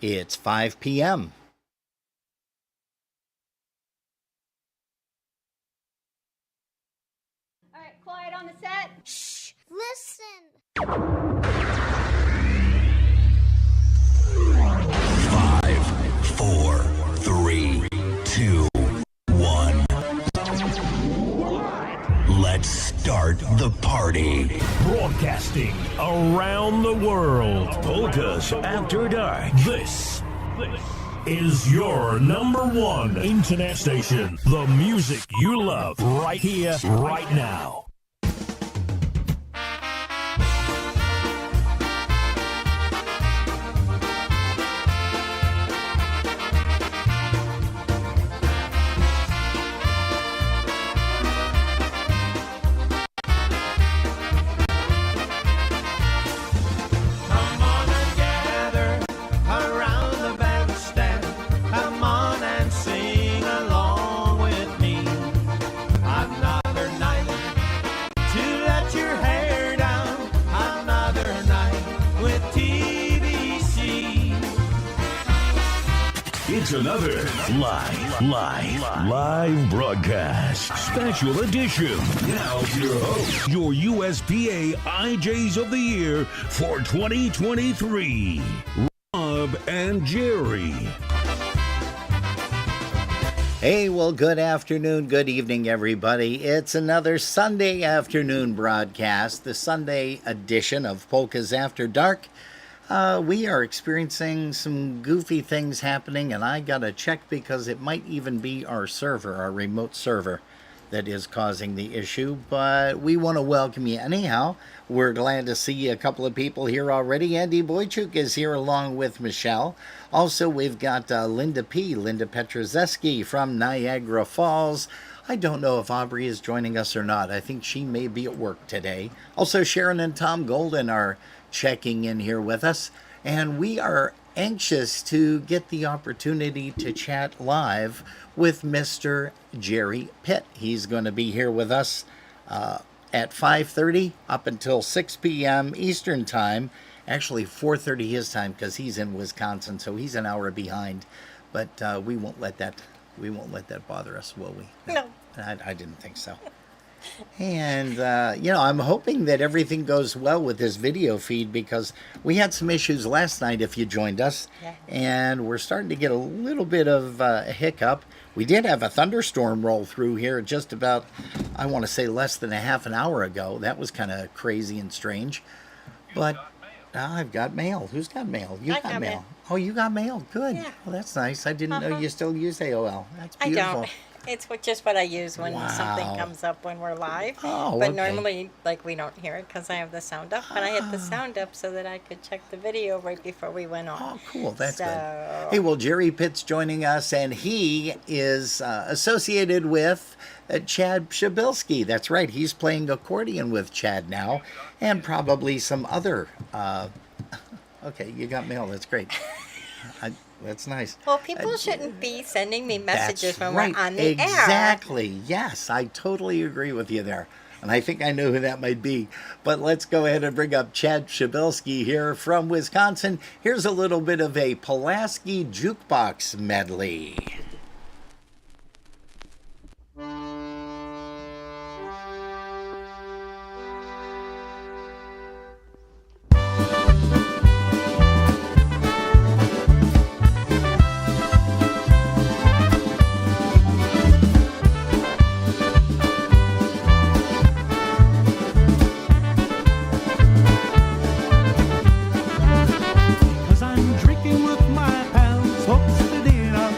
It's 5 p.m. All right, quiet on the set. Shh, listen. 5, 4, 3, 2, 1. Let's start the party. Broadcasting around the world. Polkas After Dark. This is your number one internet station. The music you love right here, right now. It's another live broadcast. Special edition. Now your host, your USPA IJs of the Year for 2023, Rob and Gerry. Hey, well, good afternoon, good evening, everybody. It's another Sunday afternoon broadcast, the Sunday edition of Polkas After Dark. We are experiencing some goofy things happening, and I got to check because it might even be our server, our remote server, that is causing the issue. But we want to welcome you anyhow. We're glad to see a couple of people here already. Andy Boychuk is here along with Michelle. Also, we've got Linda Petrozeski from Niagara Falls. I don't know if Aubrey is joining us or not. I think she may be at work today. Also, Sharon and Tom Golden are checking in here with us, and we are anxious to get the opportunity to chat live with Mr. Gerry Pitt. He's going to be here with us at 5:30 up until 6 p.m. Eastern Time. Actually 4:30 his time because he's in Wisconsin, so he's an hour behind. But we won't let that bother us, will we? No. I didn't think so. And, I'm hoping that everything goes well with this video feed because we had some issues last night if you joined us. Yeah. And we're starting to get a little bit of a hiccup. We did have a thunderstorm roll through here just about, I want to say, less than a half an hour ago. That was kind of crazy and strange. But I've got mail. Who's got mail? You got mail. Oh, you got mail. Good. Yeah. Well, that's nice. I didn't know you still use AOL. That's beautiful. I don't. It's just what I use when Wow. something comes up when we're live. Oh, but okay. normally, we don't hear it because I have the sound up. But I had the sound up so that I could check the video right before we went on. Oh, cool. That's So- good. Hey, well, Gerry Pitt's joining us, and he is associated with Chad Shabilsky. That's right. He's playing accordion with Chad now, and probably some other... Okay, you got mail. That's great. That's nice. Well, people shouldn't be sending me messages That's when right. we're on the air. Exactly. Yes, I totally agree with you there. And I think I know who that might be. But let's go ahead and bring up Chad Shabilsky here from Wisconsin. Here's a little bit of a Pulaski jukebox medley. Cause I'm drinking with my pals, hopes for dinner.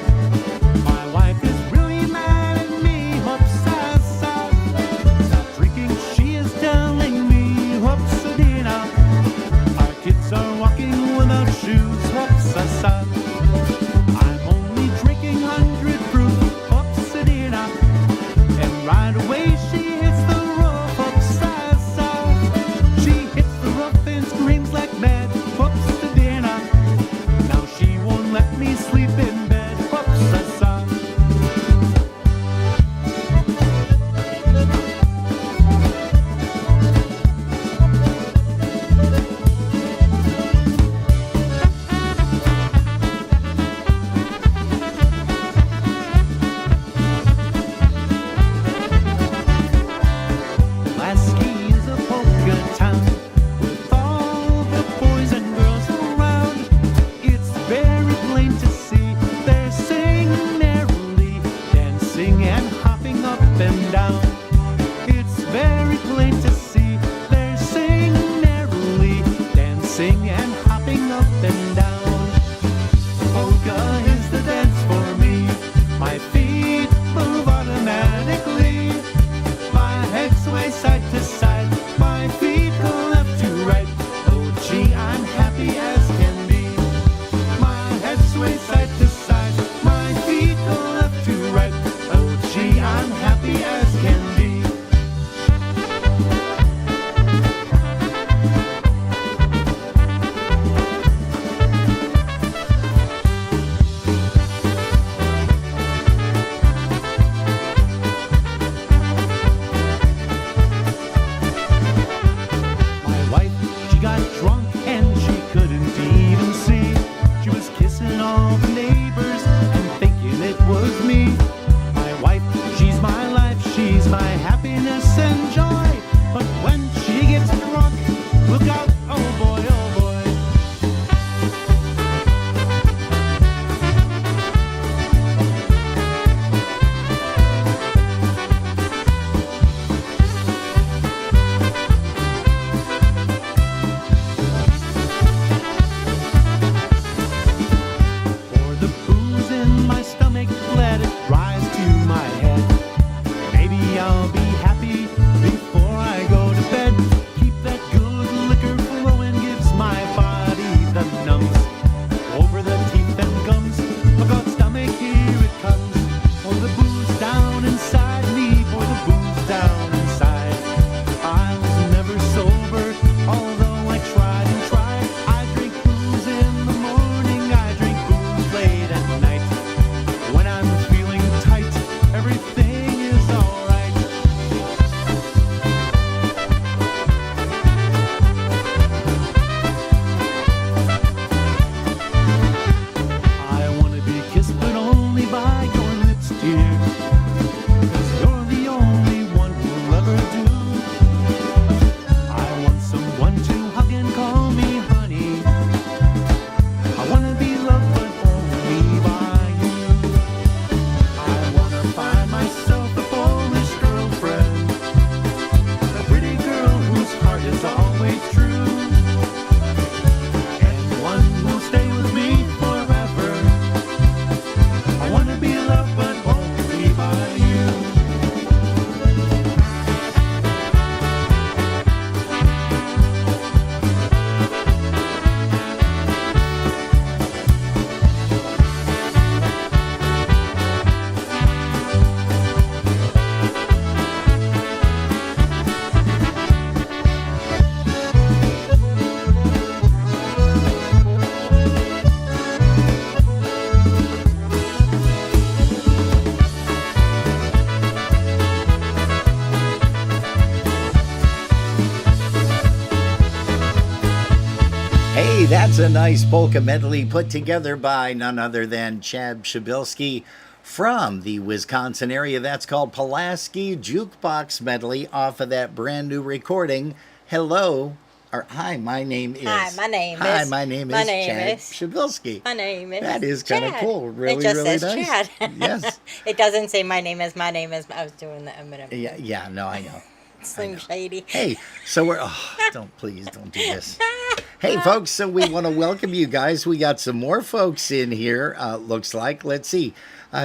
dancing and hopping up and down. It's very plain to see they're singing merrily, dancing and hopping up and down. Polka is the dance for me. My feet move automatically. My head sways side to side. My feet go left to right. Oh gee, I'm happy as can be. My head sways side to side. My feet go left to right. Oh gee, I'm happy as can be. My wife, she got drunk and she couldn't even see. She was kissing all the neighbors and thinking it was me. My wife, she's my life, she's my happiness and joy. But when she gets drunk, look out, oh boy, oh boy. For the booze in my stomach, let it rise to my head. Maybe I'll be happy before I go to bed. Keep that good liquor flowing, gives my body the numps. Over the teeth and gums, look out stomach, here it comes. For the booze down inside me, for the booze down inside. I was never sober, although I tried and tried. I drink booze in the morning, I drink booze late at night. When I'm feeling tight, everything is alright. I wanna be kissed, but only by your lips, dear. 'Cause you're the only one who'll ever do. I want someone to hug and call me honey. I wanna be loved, but only by you. I wanna find myself a Polish girlfriend, a pretty girl whose heart is always true, and one who'll stay with me forever. I wanna be loved, but only by you. Hey, that's a nice polka medley put together by none other than Chad Shabilsky from the Wisconsin area. That's called Pulaski Jukebox Medley off of that brand new recording. Hello, or hi, my name is. Hi, my name Hi, is. my name my is name Chad is- Shabilsky. My name is. That is kind of Chad. cool. Really, it just really says nice. Chad. Yes. It doesn't say my name is. My name is. I was doing the Eminem. Yeah, no, I know. Slim Shady. Hey, so we're please don't do this. Hey folks, so we want to welcome you guys. We got some more folks in here. Looks like, let's see,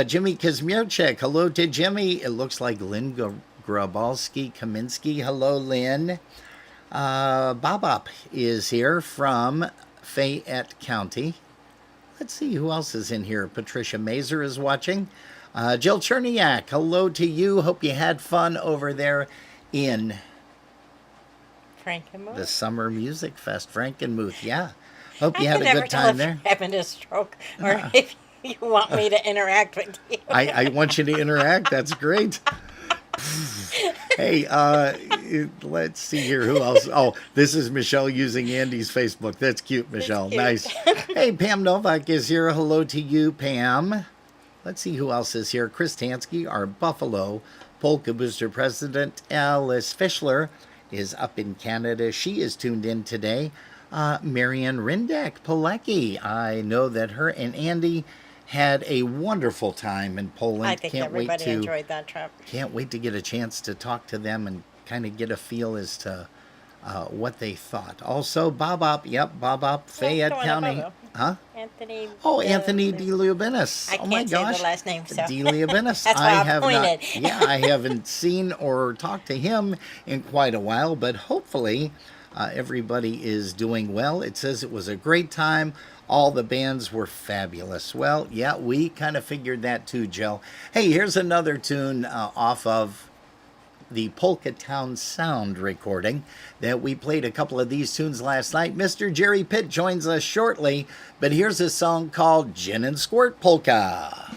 Jimmy Kazmierczak. Hello to Jimmy. It looks like Lynn Grabalski Kaminsky. Hello, Lynn. Bobop is here from Fayette County. Let's see who else is in here. Patricia Mazer is watching. Jill Cherniak. Hello to you. Hope you had fun over there in Frankenmuth. the Summer Music Fest, Frankenmuth. Yeah. Hope you I had can a never good tell time if there. you're having a stroke or if you want me to interact with you. I want you to interact. That's great. Hey, let's see here. Who else? Oh, this is Michelle using Andy's Facebook. That's cute, Michelle. cute. Nice. Hey, Pam Novak is here. Hello to you, Pam. Let's see who else is here. Chris Tansky, our Buffalo Polka Booster president. Alice Fischler is up in Canada. She is tuned in today. Marianne Rindak Pilecki. I know that her and Andy had a wonderful time in Poland. I think everybody enjoyed that trip. Can't wait to get a chance to talk to them and kind of get a feel as to what they thought. Also, Bob Up, Fayette County. Huh? Anthony. Oh, Anthony DeLubinis. I Oh my can't say gosh. the last name, so. DeLubinis. That's why I pointed. I haven't seen or talked to him in quite a while, but hopefully everybody is doing well. It says it was a great time. All the bands were fabulous. Well, yeah, we kind of figured that too, Joe. Hey, here's another tune off of the Polka Town Sound recording that we played a couple of these tunes last night. Mr. Gerry Pitt joins us shortly, but here's a song called Gin and Squirt Polka.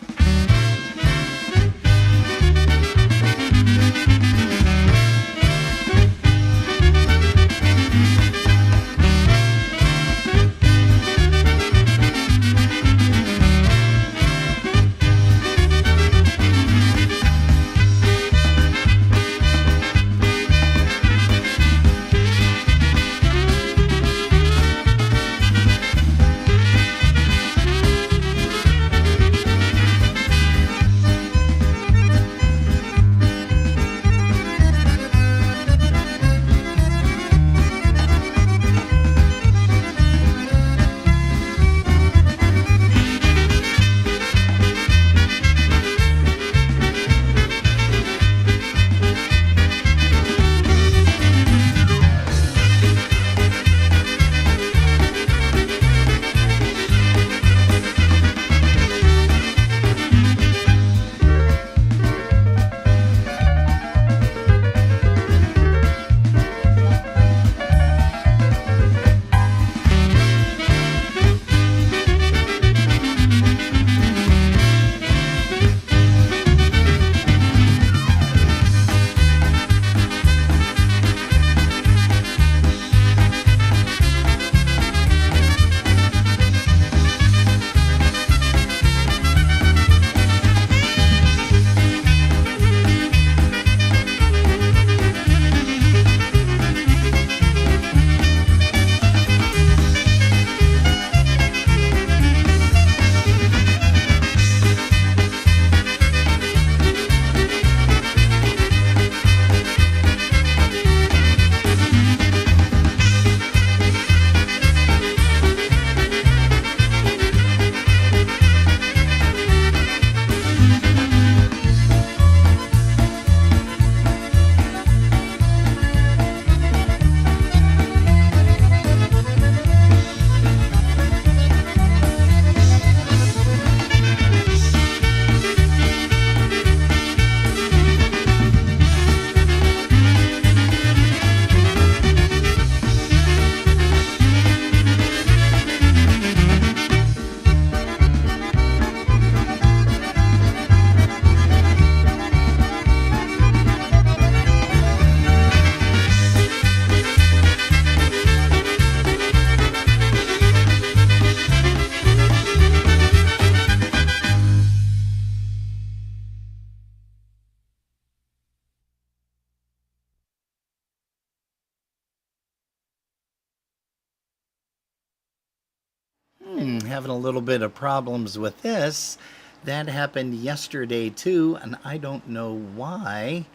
Having a little bit of problems with this. That happened yesterday too, and I don't know why.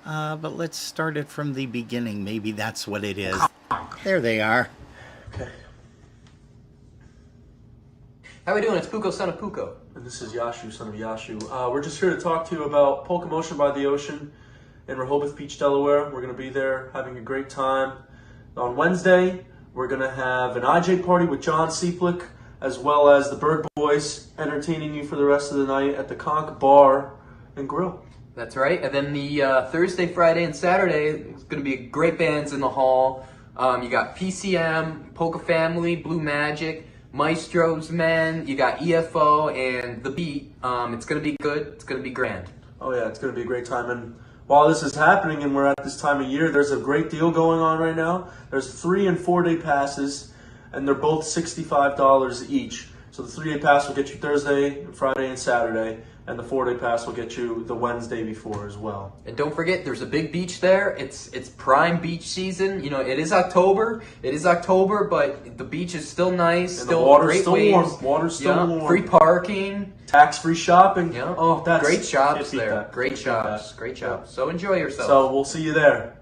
But let's start it from the beginning. Maybe that's what it is. There they are. Okay. How we doing? It's Puko, son of Puko. And this is Yashu, son of Yashu. We're just here to talk to you about Polka Motion by the Ocean in Rehoboth Beach, Delaware. We're going to be there having a great time. On Wednesday, we're going to have an IJ party with John Seplick, as well as the Bird Boys entertaining you for the rest of the night at the Conch Bar and Grill. That's right. And then the Thursday, Friday, and Saturday, it's going to be great bands in the hall. You got PCM, Polka Family, Blue Magic, Maestro's Men, you got EFO, and The Beat. It's going to be good. It's going to be grand. Oh yeah, it's going to be a great time. And while this is happening and we're at this time of year, there's a great deal going on right now. There's 3 and 4 day passes, and they're both $65 each. So the 3 day pass will get you Thursday, Friday, and Saturday. and the 4-day pass will get you the Wednesday before as well. And don't forget, there's a big beach there. It's prime beach season. You know, it is October. But the beach is still nice. And still the water's great still waves. warm. Water's still warm. Free parking. Tax-free shopping. Yeah. Oh, that's great shops can't beat there. that. Great Can't beat shops. that. Great shops. So enjoy yourself. So we'll see you there.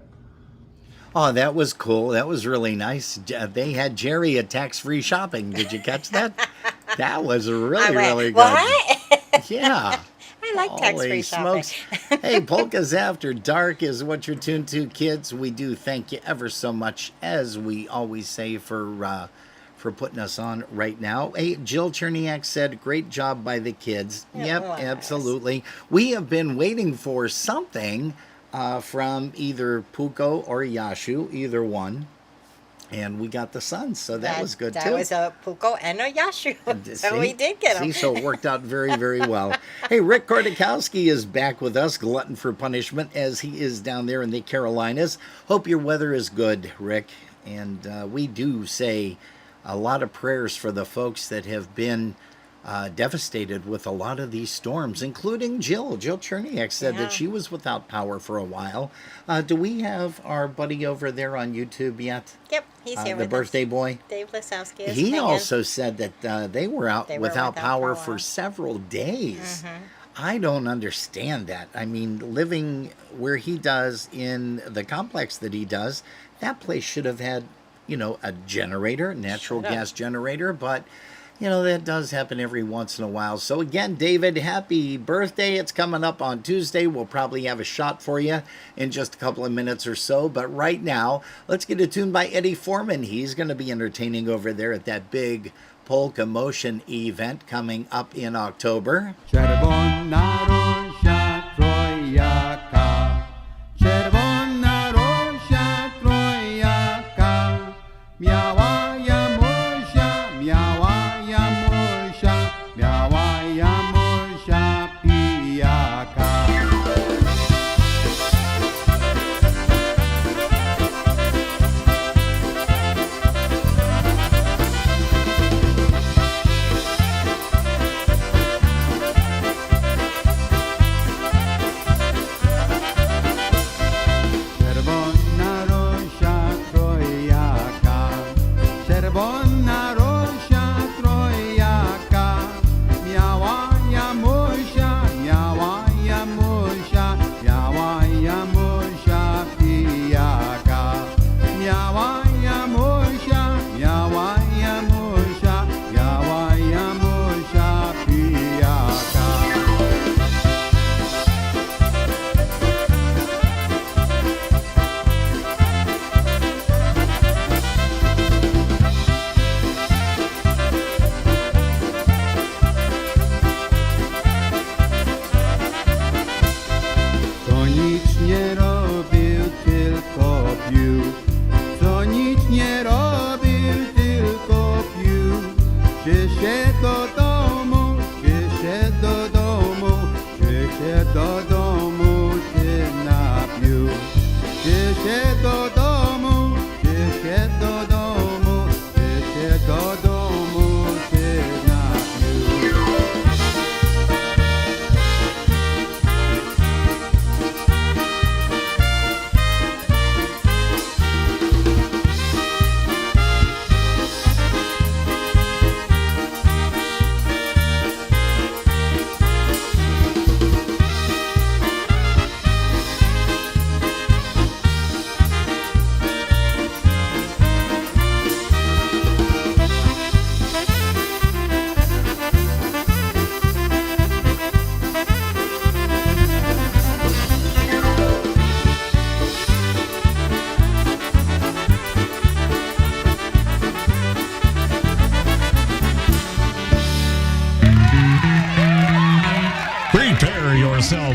Oh, that was cool. That was really nice. They had Gerry at tax-free shopping. Did you catch that? That was really, really good. What? Yeah. I like tax-free Holy shopping. smokes. Hey, Polkas After Dark is what you're tuned to, kids. We do thank you ever so much, as we always say, for putting us on right now. Hey, Jill Cherniak said, great job by the kids. Yep, was. absolutely. We have been waiting for something from either Puko or Yashu, either one. And we got the Suns, so that was good, that too. That was a Puko and a Yashu. So we did get them. See, so it worked out very, very well. Hey, Rick Kordakowski is back with us, glutton for punishment, as he is down there in the Carolinas. Hope your weather is good, Rick. And we do say a lot of prayers for the folks that have been devastated with a lot of these storms, including Jill. Jill Cherniak said that she was without power for a while. Do we have our buddy over there on YouTube yet? Yep, he's here the with birthday us. boy? Dave Lesowski is He hanging. also said that they were out They were without without power power. for several days. Mm-hmm. I don't understand that. I mean, living where he does in the complex that he does, that place should have had, a generator, natural gas generator, but that does happen every once in a while. So again, David, happy birthday. It's coming up on Tuesday. We'll probably have a shot for you in just a couple of minutes or so. But right now, let's get a tune by Eddie Foreman. He's going to be entertaining over there at that big Polka Motion event coming up in October. Czerwona róża trojaka, czerwona róża trojaka, miała Jamusia, miała Jamusia, miała Jamusia pijaka.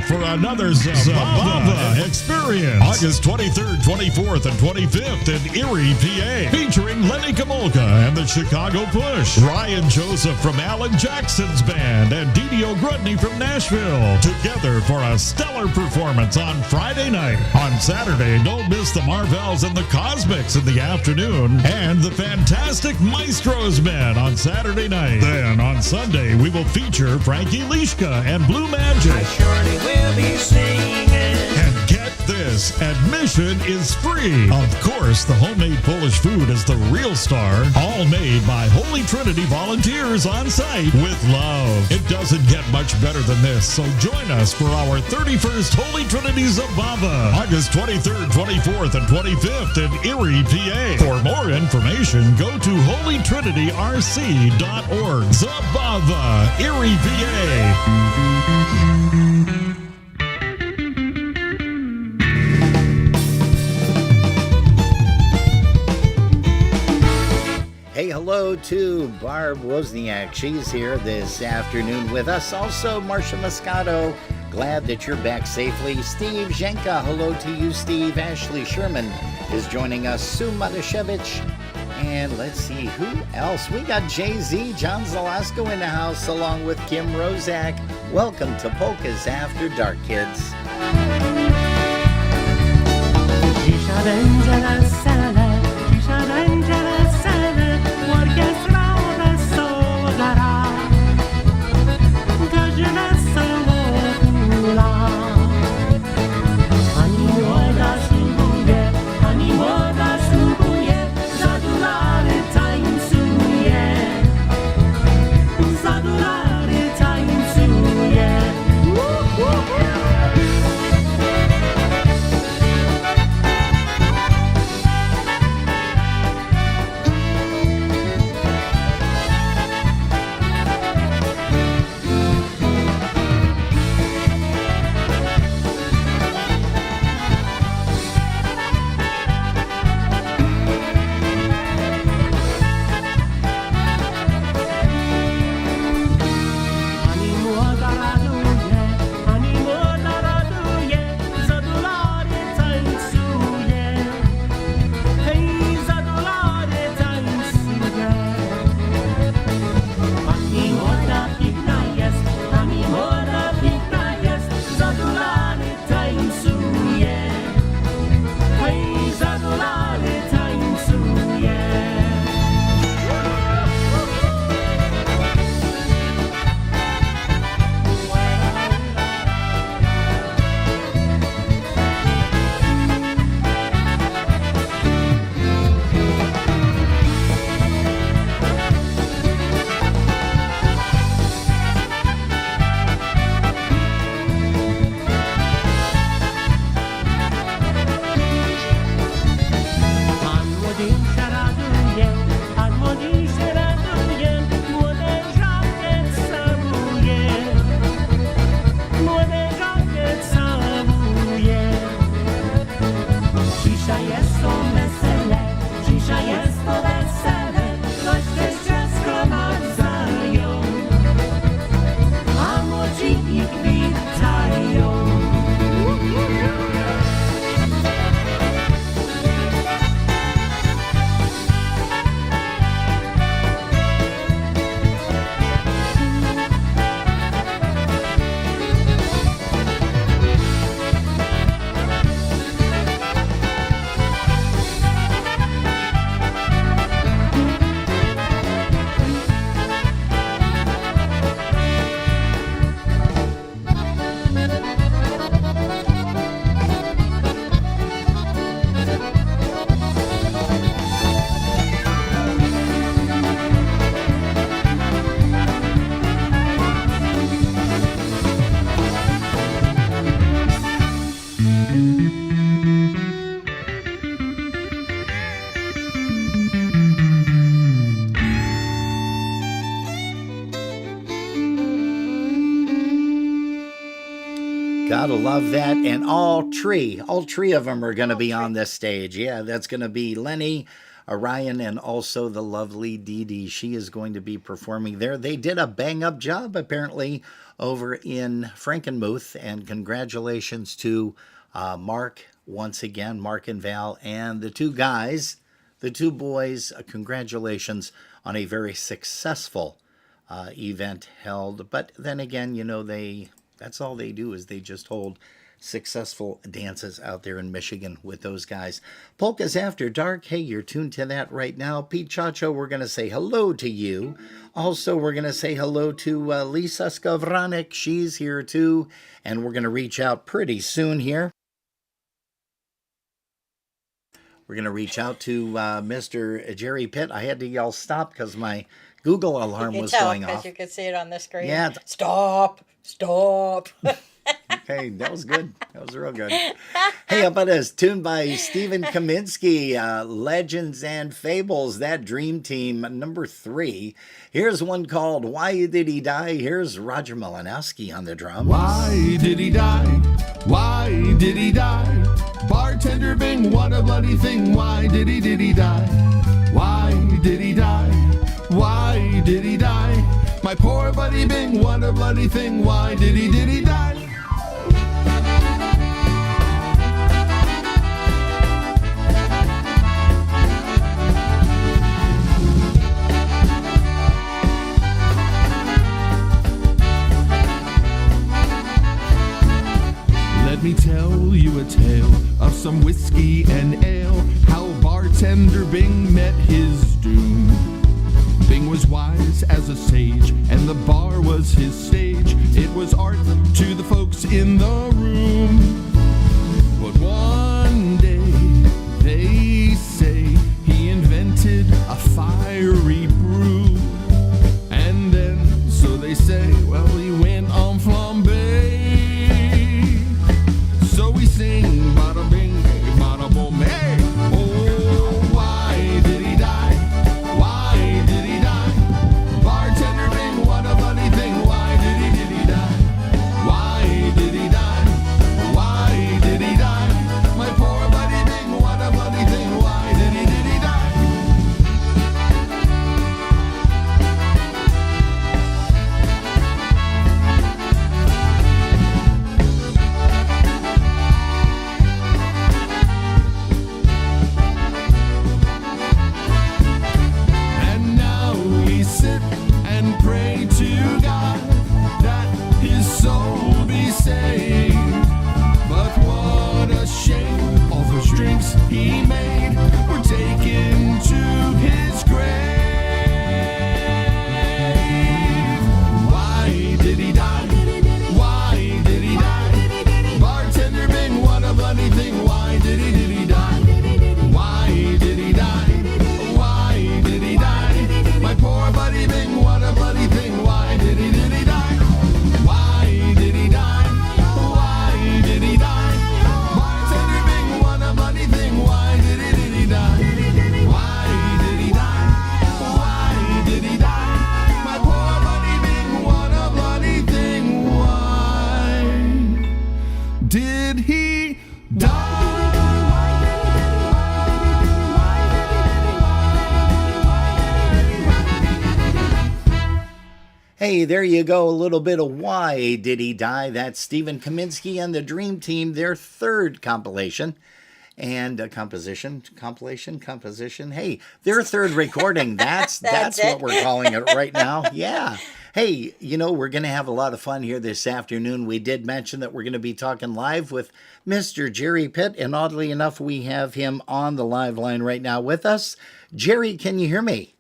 for another Zabava experience. August 23rd, 24th, and 25th in Erie, PA. Featuring Lenny Kamolka and the Chicago Push. Ryan Joseph from Alan Jackson's band and Didi O'Grudney from Nashville. Together for a stellar performance on Friday night. On Saturday, don't miss the Marvels and the Cosmics in the afternoon. And the fantastic Maestro's Men on Saturday night. Then on Sunday, we will feature Frankie Lishka and Blue Magic. I surely will be singing. And get this, admission is free. Of course, the homemade Polish food is the real star, all made by Holy Trinity volunteers on site with love. It doesn't get much better than this, so join us for our 31st Holy Trinity Zabava, August 23rd, 24th, and 25th in Erie, PA. For more information, go to holytrinityrc.org. Zabava, Erie, PA. Hey, hello to Barb Wozniak. She's here this afternoon with us. Also, Marcia Moscato. Glad that you're back safely. Steve Zhenka. Hello to you, Steve. Ashley Sherman is joining us. Sue Matashevich. And let's see who else. We got Jay-Z, John Zalasko in the house, along with Kim Rozak. Welcome to Polkas After Dark, kids. Dzisiaj będzie wesele, dzisiaj będzie wesele, orkiestra wesoło gra, każdy wesoło hula. Ani młoda ślubuje, ani młoda ślubuje, zadulary tańcuje, zadulary tańcuje. Gotta love that. And all three of them are going to be on this stage. Yeah, that's going to be Lenny, Orion and also the lovely Dee Dee. She is going to be performing there. They did a bang-up job, apparently, over in Frankenmuth, and congratulations to Mark, once again, Mark and Val, and the two guys, the two boys, congratulations on a very successful event held. But then again, you know, that's all they do, is they just hold successful dances out there in Michigan with those guys. Polkas After Dark, hey, you're tuned to that right now. Pete Chacho, we're going to say hello to you. Also, we're going to say hello to Lisa Skavranek. She's here too, and we're going to reach out pretty soon here. We're going to reach out to Mr. Gerry Pitt. I had to yell stop because my Google alarm was going off. Because you could see it on the screen. Yeah. Stop. Okay, that was good. That was real good. Hey, how about this? Tuned by Stephen Kaminsky, Legends and Fables, that dream team, number 3. Here's one called Why Did He Die? Here's Roger Malinowski on the drums. Why did he die? Why did he die? Bartender Bing, what a bloody thing. Why did he die? Why did he die? Why did he die? My poor buddy Bing, what a bloody thing. Why did he die? Let me tell you a tale of some whiskey and ale, how bartender Bing met his doom. Bing was wise as a sage, and the bar was his stage. It was art to the folks in the room. But one day, they say, he invented a fiery brew. And then, so they say, well, he went on flambe. So we sing, bada bing, bada boom, hey! Oh, why did he die? Why did he die? Bartender Bing, what a funny thing. Why did he die? Why did he die? Why did he die? My poor buddy Bing, what a funny thing. Why did he die? And now we sit and pray to God that his soul be saved. But what a shame, all those drinks he made were taken to his grave. Why did he die? Why did he die? Bartender Bing, what a bloody thing. Why did he die? Why did he die? Why did he die? My poor buddy Bing, what a bloody thing. Why did he die? Why did he die? Why did he die? Bartender Bing, what a bloody thing. Why did he die? Why did he die? Why did he die? My poor buddy Bing, what a bloody thing. Why did he die? Hey, there you go. A little bit of Why Did He Die? That's Stephen Kaminsky and the Dream Team, their third compilation. And a composition. Hey, their third recording. That's what we're calling it right now. Yeah. Hey, you know, we're going to have a lot of fun here this afternoon. We did mention that we're going to be talking live with Mr. Gerry Pitt, and oddly enough, we have him on the live line right now with us. Gerry, can you hear me?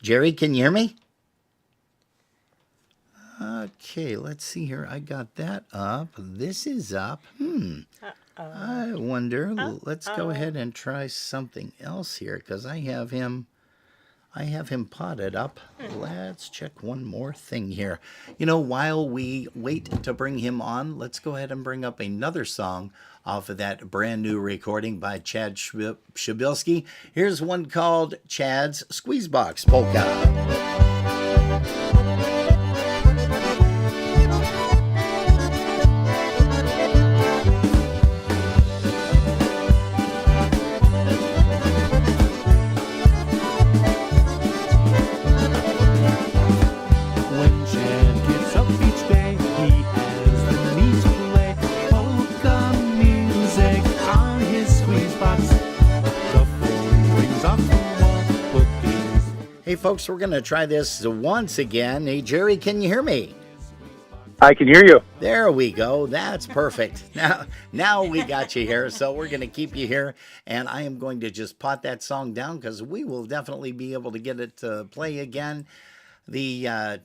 Gerry, can you hear me? Okay, let's see here. I got that up. This is up. I wonder. Let's go ahead and try something else here, because I have him potted up. Let's check one more thing here. You know, while we wait to bring him on, let's go ahead and bring up another song off of that brand new recording by Chad Shabilsky. Here's one called Chad's Squeezebox Polka. Hey, folks, we're going to try this once again. Hey, Gerry, can you hear me? I can hear you. There we go. That's perfect. Now we got you here. So we're going to keep you here. And I am going to just pot that song down because we will definitely be able to get it to play again. The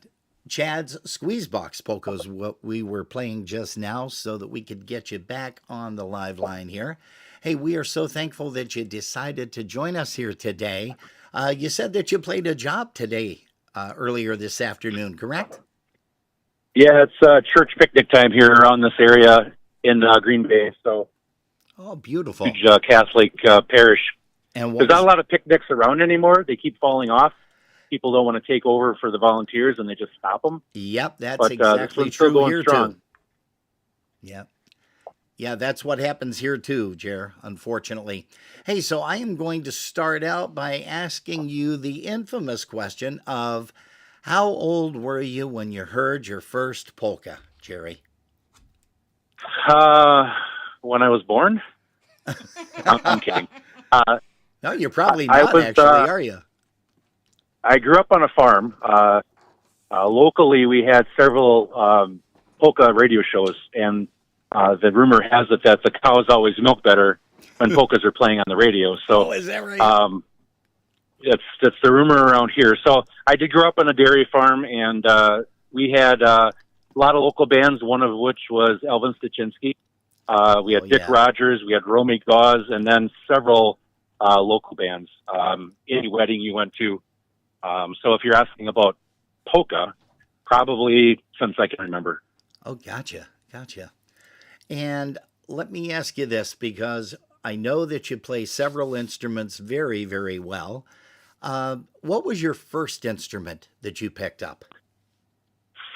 Chad's Squeeze Box polkas, what we were playing just now, so that we could get you back on the live line here. Hey, we are so thankful that you decided to join us here today. You said that you played a job today, earlier this afternoon, correct? Yeah, it's church picnic time here around this area in Green Bay. So, Oh, beautiful. huge Catholic parish. And There's not a lot of picnics around anymore. They keep falling off. People don't want to take over for the volunteers, and they just stop them. Yep, that's But this exactly one's still true going here strong. too. Yep. Yeah, that's what happens here too, Jer, unfortunately. Hey, so I am going to start out by asking you the infamous question of how old were you when you heard your first polka, Gerry? When I was born? I'm kidding. No, you're probably I not was, actually, are you? I grew up on a farm. Locally, we had several polka radio shows, and the rumor has it that the cows always milk better when polkas are playing on the radio. So, Oh, is that right? it's the rumor around here. So I did grow up on a dairy farm, and we had a lot of local bands, one of which was Elvin Stachinski. We had Oh, Dick yeah. Rogers, we had Romy Gauze, and then several local bands. Any wedding you went to. So if you're asking about polka, probably since I can remember. Oh, gotcha. And let me ask you this, because I know that you play several instruments very, very well. What was your first instrument that you picked up?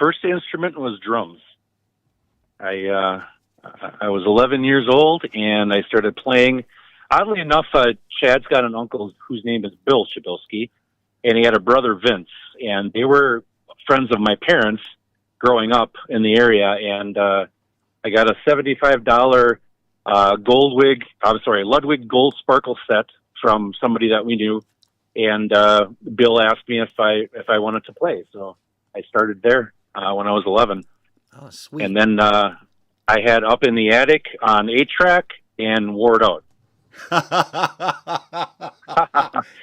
First instrument was drums. I was 11 years old, and I started playing. Oddly enough, Chad's got an uncle whose name is Bill Shabilsky, and he had a brother, Vince, and they were friends of my parents growing up in the area, and I got a $75 Ludwig gold sparkle set from somebody that we knew, and Bill asked me if I wanted to play, so I started there when I was 11. Oh, sweet. And then I had Up in the Attic on 8-track and Wore It Out.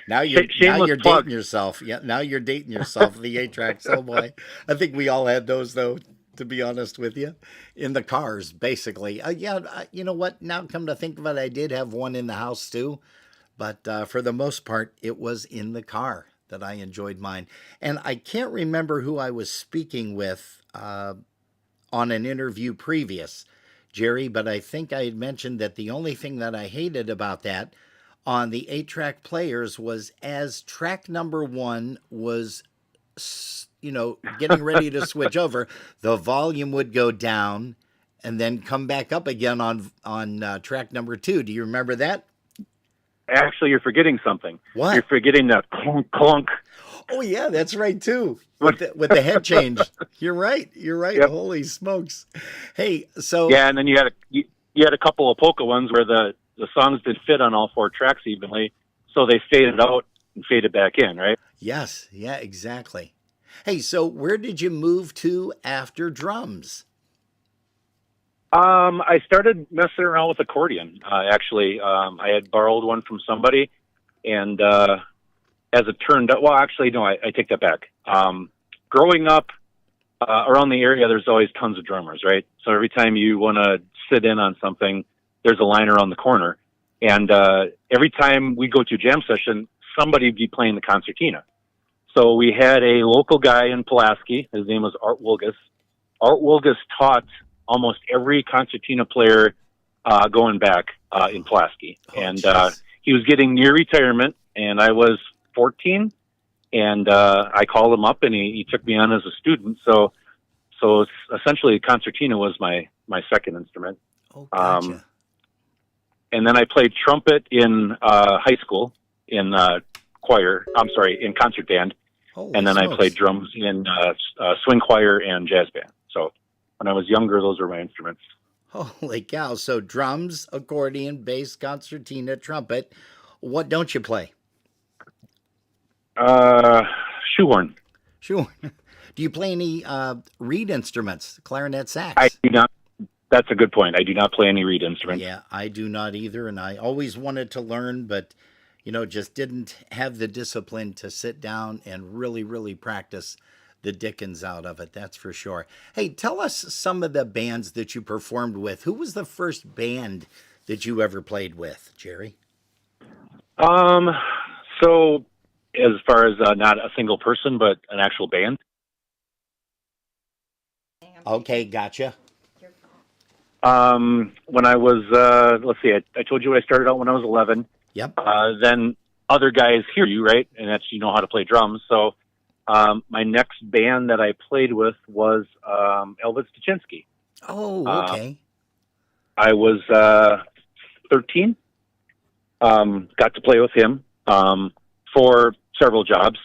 now you're Shameless plug. dating yourself. Yeah, now you're dating yourself. The 8-tracks. Oh boy, I think we all had those though. To be honest with you, in the cars, basically. You know what? Now, come to think of it, I did have one in the house too, but for the most part, it was in the car that I enjoyed mine. And I can't remember who I was speaking with on an interview previous, Gerry, but I think I had mentioned that the only thing that I hated about that on the 8-track players was as track number 1 was, getting ready to switch over, the volume would go down and then come back up again on track number 2. Do you remember that? Actually, you're forgetting something. What? You're forgetting that clunk, clunk. Oh yeah, that's right too. With the head change. You're right. Yep. Holy smokes. Hey, so Yeah, and then you had a couple of polka ones where the songs didn't fit on all 4 tracks evenly, so they faded out and faded back in, right? yes, yeah, exactly. Hey, so where did you move to after drums? I started messing around with accordion. Actually, I had borrowed one from somebody, and as it turned out, well, actually, no, I take that back. Growing up around the area, there's always tons of drummers, right? So every time you want to sit in on something, there's a line around the corner. And every time we go to a jam session, somebody would be playing the concertina. So we had a local guy in Pulaski. His name was Art Wilgus. Art Wilgus taught almost every concertina player going back in Pulaski. And he was getting near retirement, and I was 14. And I called him up, and he took me on as a student. So essentially, concertina was my second instrument. Oh, gotcha. And then I played trumpet in high school in choir. I'm sorry, in concert band. Holy And then I smokes. played drums in swing choir and jazz band. So when I was younger, those were my instruments. Holy cow. So drums, accordion, bass, concertina, trumpet. What don't you play? Shoehorn. Sure. Do you play any reed instruments, clarinet, sax? I do not. That's a good point. I do not play any reed instruments. Yeah, I do not either, and I always wanted to learn, but just didn't have the discipline to sit down and really, really practice the dickens out of it. That's for sure. Hey, tell us some of the bands that you performed with. Who was the first band that you ever played with, Gerry? So as far as not a single person, but an actual band. Okay, gotcha. When I was, let's see, I told you I started out when I was 11. Yep. Then other guys hear you, right? And that's, how to play drums. So, my next band that I played with was, Elvis Duchinski. Oh, okay. I was, 13. Got to play with him, for several jobs.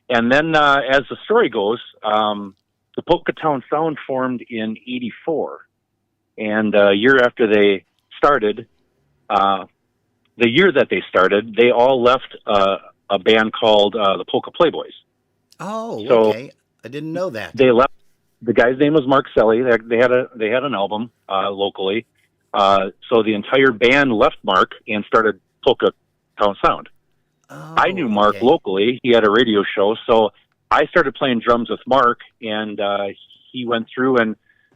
And then, as the story goes, the Polka Town Sound formed in '84. And a year after they started, the year that they started, they all left a band called the Polka Playboys. Oh, So okay. I didn't know that. they left. The guy's name was Mark Selly. They had an album locally. So the entire band left Mark and started Polka Town Sound. Oh, I knew Mark okay. locally. He had a radio show, so I started playing drums with Mark, and he went through and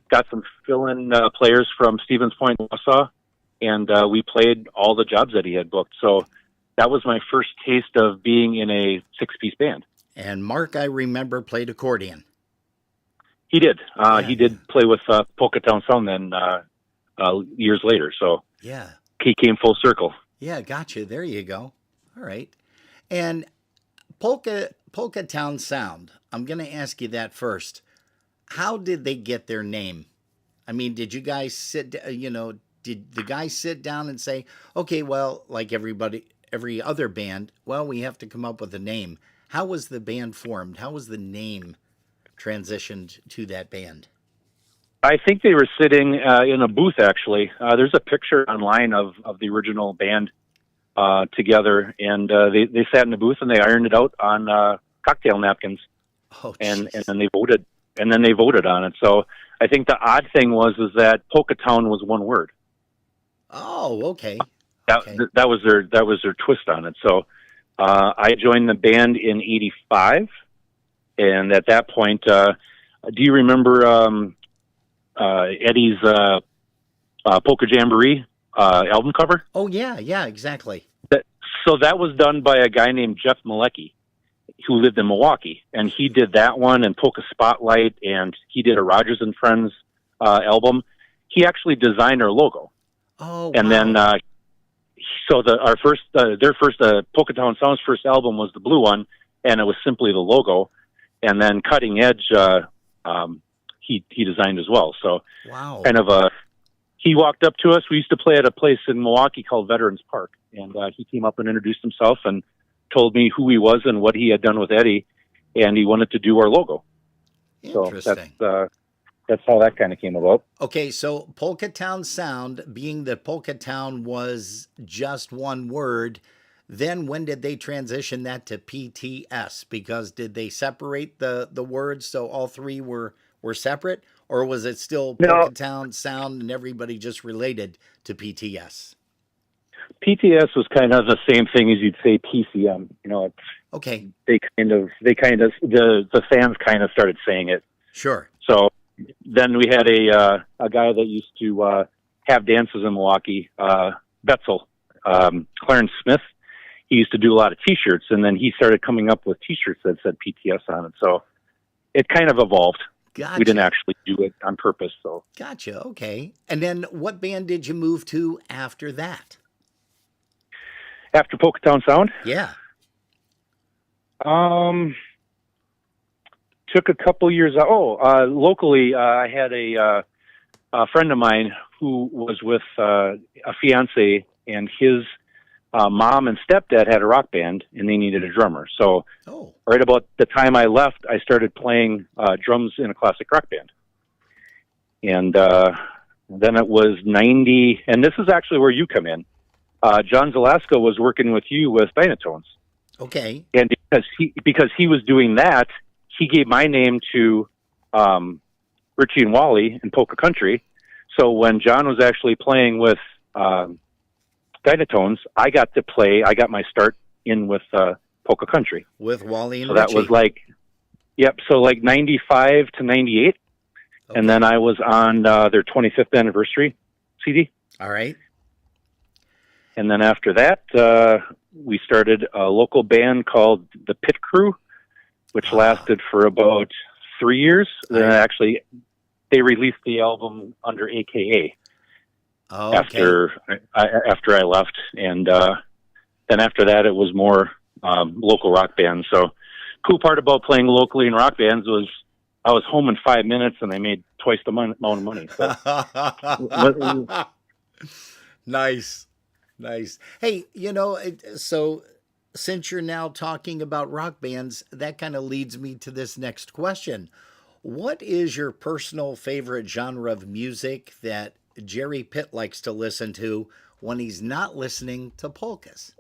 got some fill-in players from Stevens Point, Wausau, and we played all the jobs that he had booked. So that was my first taste of being in a six-piece band. And Mark, I remember, played accordion. He did. Yeah. He did play with Polka Town Sound then years later. So Yeah. he came full circle. Yeah, gotcha. There you go. All right. And Polka Town Sound, I'm going to ask you that first. How did they get their name? I mean, did you guys did the guys sit down and say, okay, well, like every other band, well, we have to come up with a name. How was the band formed? How was the name transitioned to that band? I think they were sitting in a booth, actually. There's a picture online of the original band together, and they sat in the booth and they ironed it out on cocktail napkins, Oh, and jeez. then they voted, on it. So I think the odd thing was that Polka Town was one word. Oh, okay. Okay. That was their twist on it. So I joined the band in '85, and at that point, do you remember Eddie's Polka Jamboree album cover? Oh, yeah, exactly. So that was done by a guy named Jeff Malecki, who lived in Milwaukee, and he did that one and Polka Spotlight, and he did a Rogers and Friends album. He actually designed our logo. Oh, And wow. then, so their first Polka Town Sound's first album was the blue one, and it was simply the logo. And then Cutting Edge, he designed as well. So Wow. kind of he walked up to us. We used to play at a place in Milwaukee called Veterans Park, and he came up and introduced himself and told me who he was and what he had done with Eddie, and he wanted to do our logo. Interesting. So that's how that kind of came about. Okay, so Polka Town Sound, being that Polka Town was just one word, then when did they transition that to PTS? Because did they separate the words so all three were separate? Or was it still Polka Town Sound and everybody just related to PTS? PTS was kind of the same thing as you'd say PCM. It's Okay, the fans kind of started saying it. sure. So then we had a guy that used to have dances in Milwaukee, Betzel, Clarence Smith. He used to do a lot of T-shirts, and then he started coming up with T-shirts that said PTS on it. So it kind of evolved. Gotcha. We didn't actually do it on purpose. So Gotcha, okay. And then what band did you move to after that? after Polka Town Sound, Yeah. took a couple years. Locally, I had a friend of mine who was with a fiance, and his mom and stepdad had a rock band, and they needed a drummer. So Oh, right about the time I left, I started playing drums in a classic rock band. And then it was 90, and this is actually where you come in. John Zalasko was working with you with Dynatones. Okay. And because he was doing that, he gave my name to Richie and Wally in Polka Country. So when John was actually playing with Dynatones, I got my start in with Polka Country. With Wally and so Richie. That was like, so like 95 to 98. Okay. And then I was on their 25th anniversary CD. All right. And then after that, we started a local band called the Pitt Crew, which lasted for about 3 years. Then actually, they released the album under AKA after I left. And then after that, it was more local rock bands. So cool part about playing locally in rock bands was I was home in 5 minutes and I made twice the amount of money. So. Nice. Hey, so since you're now talking about rock bands, that kind of leads me to this next question. What is your personal favorite genre of music that Gerry Pitt likes to listen to when he's not listening to polkas?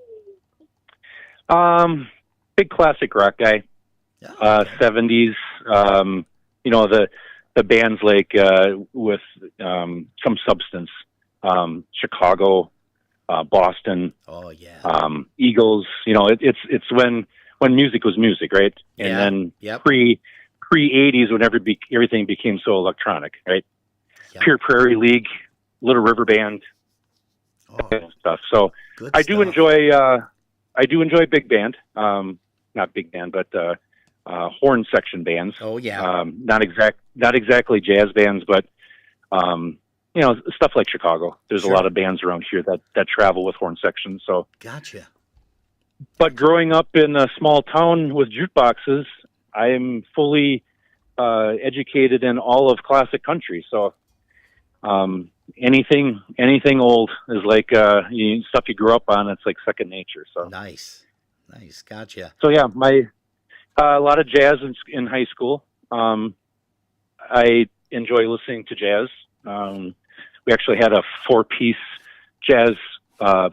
Big classic rock guy. 70s. The bands like with some substance. Chicago, Boston. Oh yeah. Eagles. It's when music was music, right? And then pre 80s when everything became so electronic, right? Yep. Pure Prairie League, Little River Band, that kind of stuff. So I do enjoy big band. Not big band, but horn section bands. Oh yeah. Not exactly jazz bands, but stuff like Chicago. There's a lot of bands around here that travel with horn sections. So gotcha. But growing up in a small town with jukeboxes, I am fully educated in all of classic country. So anything old is like stuff you grew up on. It's like second nature. So nice, gotcha. So yeah, a lot of jazz in high school. I enjoy listening to jazz. We actually had a 4-piece jazz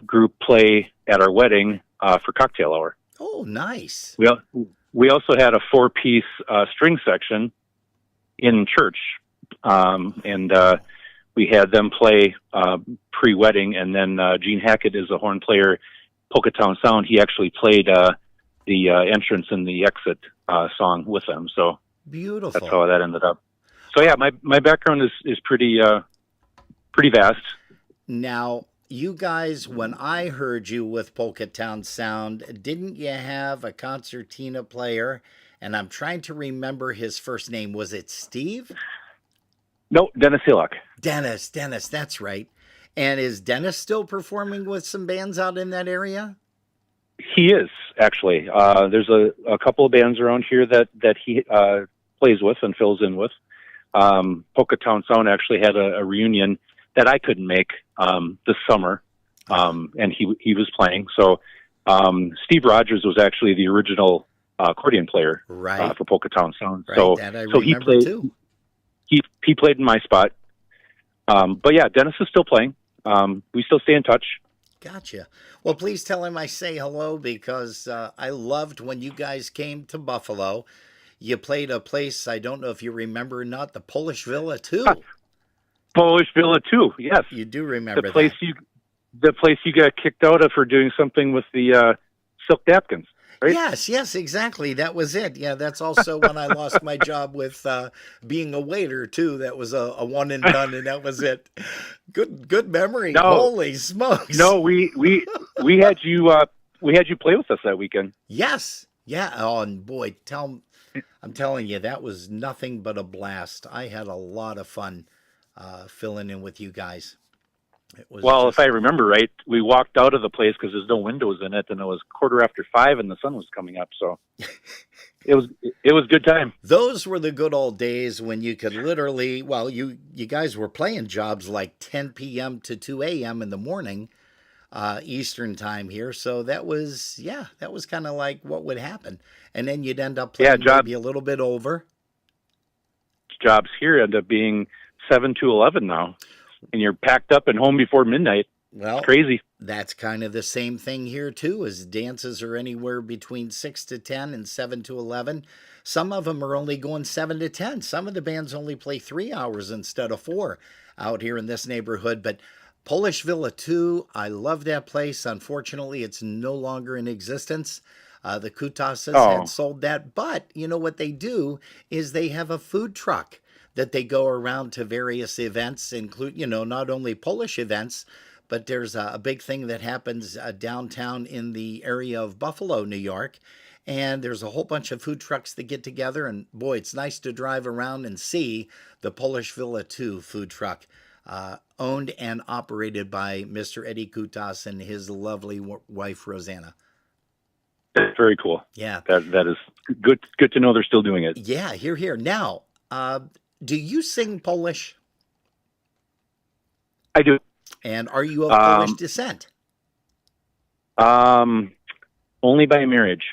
group play at our wedding for cocktail hour. Oh, nice. We also had a 4-piece string section in church, and we had them play pre-wedding. And then Gene Hackett is a horn player, Polka Town Sound. He actually played the entrance and the exit song with them. So beautiful. That's how that ended up. So yeah, my background is pretty vast. Now, you guys, when I heard you with Polka Town Sound, didn't you have a concertina player? And I'm trying to remember his first name. Was it Steve? No, Dennis Hillock. Dennis, that's right. And is Dennis still performing with some bands out in that area? He is, actually. There's a couple of bands around here that he plays with and fills in with. Polka Town Sound actually had a reunion that I couldn't make this summer, and he was playing. So Steve Rogers was actually the original accordion player for Polka Town Sound. Right, so that I so he remember played too. He played in my spot. But yeah, Dennis is still playing. We still stay in touch. Gotcha. Well, please tell him I say hello because I loved when you guys came to Buffalo. You played a place, I don't know if you remember or not, the Polish Villa 2. Polish Villa 2, yes. You do remember the place that. The place you got kicked out of for doing something with the silk napkins, right? Yes, exactly. That was it. Yeah, that's also when I lost my job with being a waiter, too. That was a one and done, and that was it. Good memory. No, holy smokes. No, we had you play with us that weekend. Yes. Yeah. Oh, and boy, I'm telling you, that was nothing but a blast. I had a lot of fun filling in with you guys. It was if I remember right, we walked out of the place because there's no windows in it, and it was 5:15, and the sun was coming up. So it was a good time. Those were the good old days when you could literally, you guys were playing jobs like 10 p.m. to 2 a.m. in the morning, Eastern time here. So that was kind of like what would happen. And then you'd end up playing maybe a little bit over. Jobs here end up being 7 to 11 now. And you're packed up and home before midnight. Well, it's crazy. That's kind of the same thing here too, as dances are anywhere between 6 to 10 and 7 to 11. Some of them are only going 7 to 10. Some of the bands only play 3 hours instead of 4 out here in this neighborhood. But Polish Villa 2, I love that place. Unfortunately, it's no longer in existence. The Kutases had Oh, sold that. But you know what they do is they have a food truck that they go around to various events, include, not only Polish events, but there's a big thing that happens downtown in the area of Buffalo, New York. And there's a whole bunch of food trucks that get together. And boy, it's nice to drive around and see the Polish Villa 2 food truck, owned and operated by Mr. Eddie Kutas and his lovely wife, Rosanna. that's very cool. Yeah. That is good. Good to know they're still doing it. Yeah, here, here. Now, do you sing Polish? I do. And are you of Polish Um, descent? Only by marriage.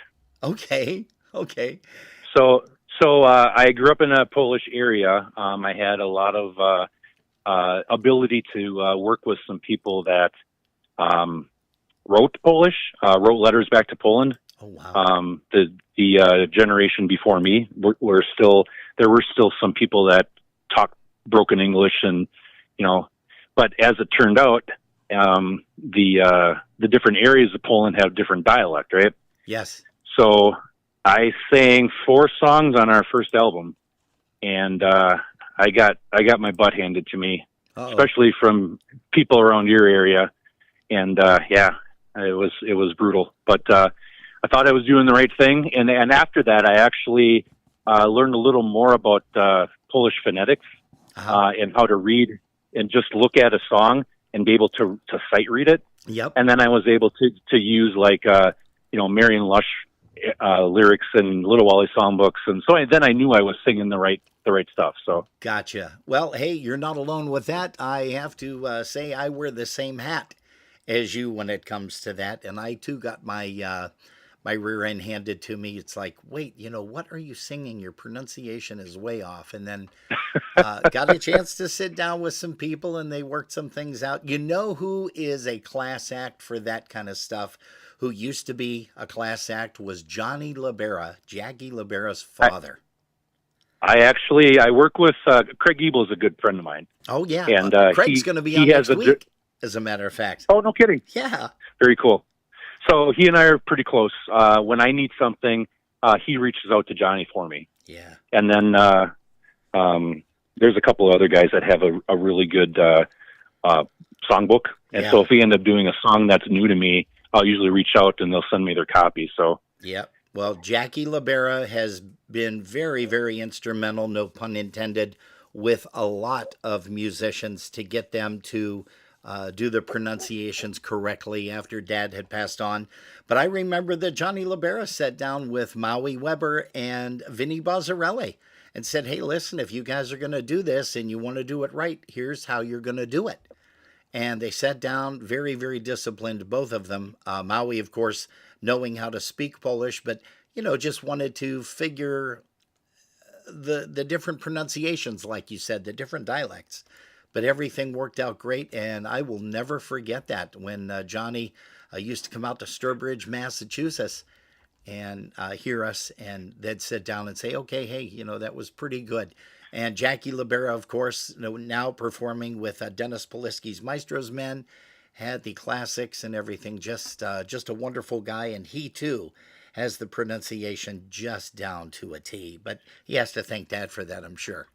Okay, okay. So I grew up in a Polish area. I had a lot of ability to work with some people that wrote Polish, wrote letters back to Poland. Oh, wow. The generation before me were still there were still some people that talked broken English, and but as it turned out, the different areas of Poland have different dialect, right? Yes. So I sang 4 songs on our first album, and I got my butt handed to me, Uh-oh. especially from people around your area, and yeah, it was brutal. But I thought I was doing the right thing, and after that, I actually learned a little more about Polish phonetics and how to read and just look at a song and be able to sight read it. Yep. And then I was able to use like Marion Lush lyrics and Little Wally songbooks, and so then I knew I was singing the right stuff. So Gotcha. Well, hey, you're not alone with that. I have to say I wear the same hat as you when it comes to that, and I too got my my rear end handed to me. It's like, wait, what are you singing? Your pronunciation is way off. And then got a chance to sit down with some people, and they worked some things out. You know who is a class act for that kind of stuff? Who used to be a class act was Johnny Libera, Jackie Libera's father. I work with Craig Ebel is a good friend of mine. Oh yeah, and Craig's going to be on has next week, as a matter of fact. Oh, no kidding. Yeah. Very cool. So he and I are pretty close. When I need something, he reaches out to Johnny for me. Yeah. And then there's a couple of other guys that have a really good songbook. And so if we end up doing a song that's new to me, I'll usually reach out and they'll send me their copy. So yeah. Well, Jackie Libera has been very, very instrumental, no pun intended, with a lot of musicians to get them to do the pronunciations correctly after Dad had passed on. But I remember that Johnny Libera sat down with Maui Weber and Vinnie Bozzarelli and said, hey, listen, if you guys are going to do this and you want to do it right, here's how you're going to do it. And they sat down, very, very disciplined, both of them. Maui, of course, knowing how to speak Polish, but, just wanted to figure the different pronunciations, like you said, the different dialects. But everything worked out great, and I will never forget that when Johnny used to come out to Sturbridge, Massachusetts, and hear us, and they'd sit down and say, okay, hey, that was pretty good. And Jackie Libera, of course, now performing with Dennis Polisky's Maestro's Men, had the classics and everything. Just a wonderful guy, and he too has the pronunciation just down to a T. But he has to thank Dad for that, I'm sure.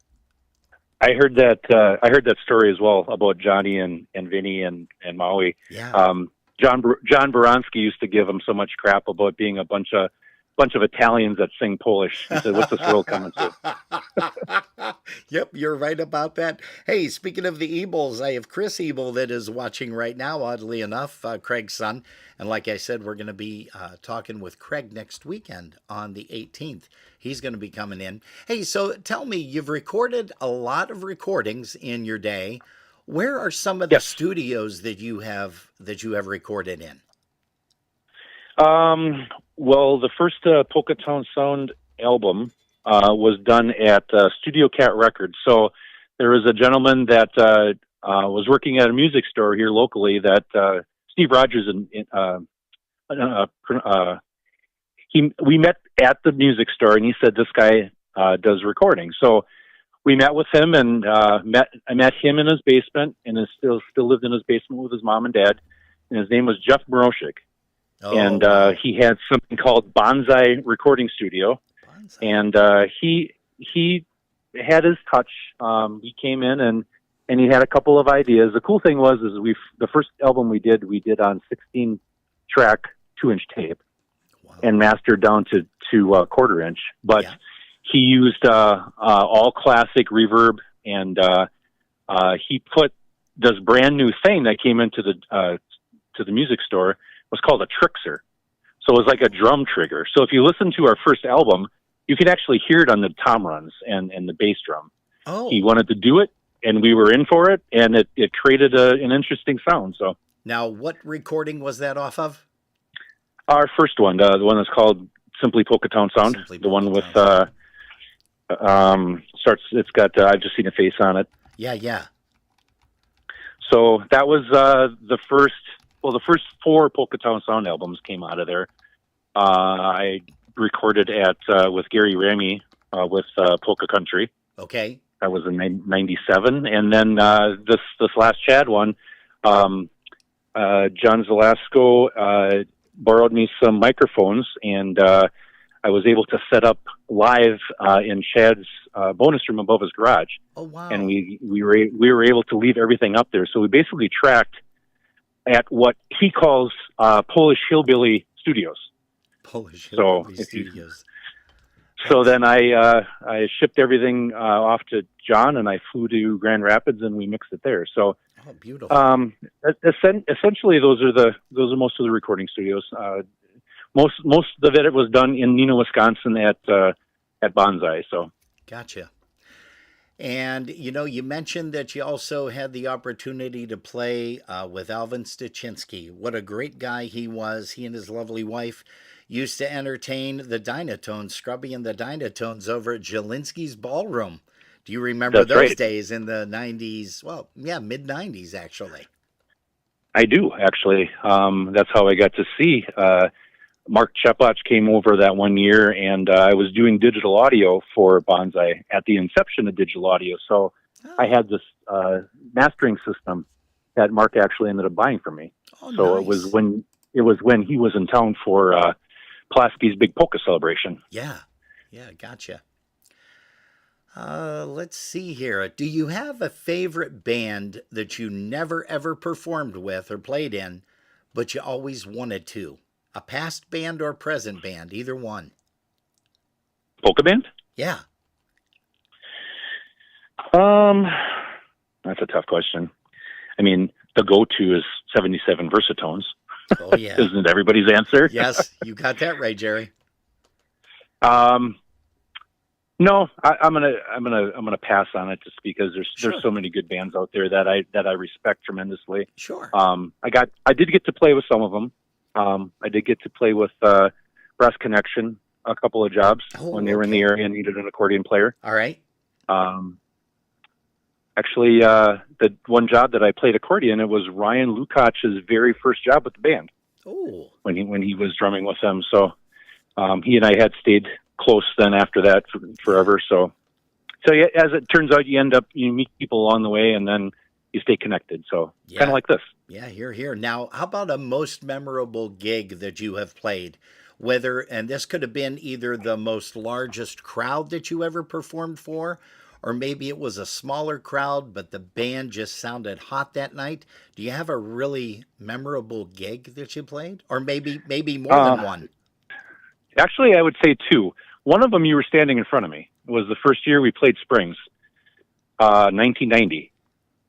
I heard that story as well about Johnny and Vinny and Maui. Yeah. John Baranski used to give him so much crap about being a bunch of Italians that sing Polish. He said, "What's this world coming to?" Yep, you're right about that. Hey, speaking of the Ebels, I have Chris Ebel that is watching right now, oddly enough, Craig's son. And like I said, we're going to be talking with Craig next weekend on the 18th. He's going to be coming in. Hey, so tell me, you've recorded a lot of recordings in your day. Where are some of the studios that you have recorded in? Well, the first Polka Town Sound album was done at Studio Cat Records. So there was a gentleman that was working at a music store here locally that Steve Rogers we met at the music store, and he said this guy does recording. So we met with him, and I met him in his basement, and still lived in his basement with his mom and dad. And his name was Jeff Moroshik. And he had something called Bonsai Recording Studio. And he had his touch. He came in and he had a couple of ideas. The cool thing was the first album we did on 16-track 2-inch tape, and mastered down to quarter inch. But he used all classic reverb, and he put this brand new thing that came into the music store. Was called a Trixer. So it was like a drum trigger. So if you listen to our first album, you can actually hear it on the tom runs and the bass drum. Oh. He wanted to do it, and we were in for it, and it created an interesting sound. So now, what recording was that off of? Our first one, the one that's called Simply Polka Town Sound. The one with it's got I've Just Seen a Face on it. Yeah. So that was the first 4 Polka Town Sound albums came out of there. I recorded with Gerry with Polka Country. Okay. That was in 97. And then this last Chad one, John Zelasco borrowed me some microphones, and I was able to set up live in Chad's bonus room above his garage. Oh, wow. And we were able to leave everything up there. So we basically tracked at what he calls Polish Hillbilly Studios. Polish Hillbilly Studios. So then I shipped everything off to John, and I flew to Grand Rapids, and we mixed it there. So, beautiful. Essentially, those are most of the recording studios. Most of it was done in Neenah, Wisconsin at Bonsai. So, gotcha. And, you mentioned that you also had the opportunity to play with Alvin Stachinski. What a great guy he was. He and his lovely wife used to entertain the Dynatones, Scrubby and the Dynatones, over at Jelinski's Ballroom. Do you remember those days in the 90s? Well, yeah, mid-90s, actually. I do, actually. That's how I got to see Mark Chepach came over that one year, and I was doing digital audio for Bonsai at the inception of digital audio. So I had this mastering system that Mark actually ended up buying for me. Oh, so nice. it was when he was in town for Pulaski's big polka celebration. Yeah, gotcha. Let's see here. Do you have a favorite band that you never ever performed with or played in, but you always wanted to? A past band or present band, either one. Polka band? Yeah. That's a tough question. I mean, the go-to is 77 Versatones. Oh yeah. Isn't it everybody's answer? Yes, you got that right, Gerry. No, I'm gonna pass on it just because there's so many good bands out there that I respect tremendously. Sure. I did get to play with some of them. I did get to play with Brass Connection a couple of jobs when they were in the area and needed an accordion player. All right. Actually, the one job that I played accordion, it was Ryan Lukach's very first job with the band. Oh. When he was drumming with them, so he and I had stayed close then after that forever. So yeah, as it turns out, you meet people along the way, and then you stay connected. So kind of like this. Yeah, here. Now, how about a most memorable gig that you have played? And this could have been either the most largest crowd that you ever performed for, or maybe it was a smaller crowd, but the band just sounded hot that night. Do you have a really memorable gig that you played? Or maybe more than one? Actually, I would say 2. One of them, you were standing in front of me. It was the first year we played Springs, 1990.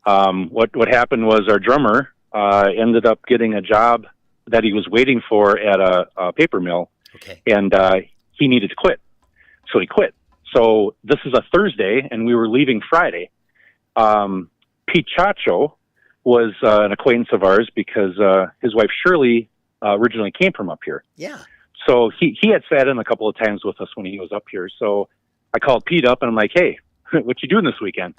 What happened was our drummer ended up getting a job that he was waiting for at a paper mill, and he needed to quit. So he quit. So this is a Thursday, and we were leaving Friday. Pete Chacho was an acquaintance of ours because his wife Shirley originally came from up here. Yeah. So he had sat in a couple of times with us when he was up here. So I called Pete up, and I'm like, hey, what you doing this weekend?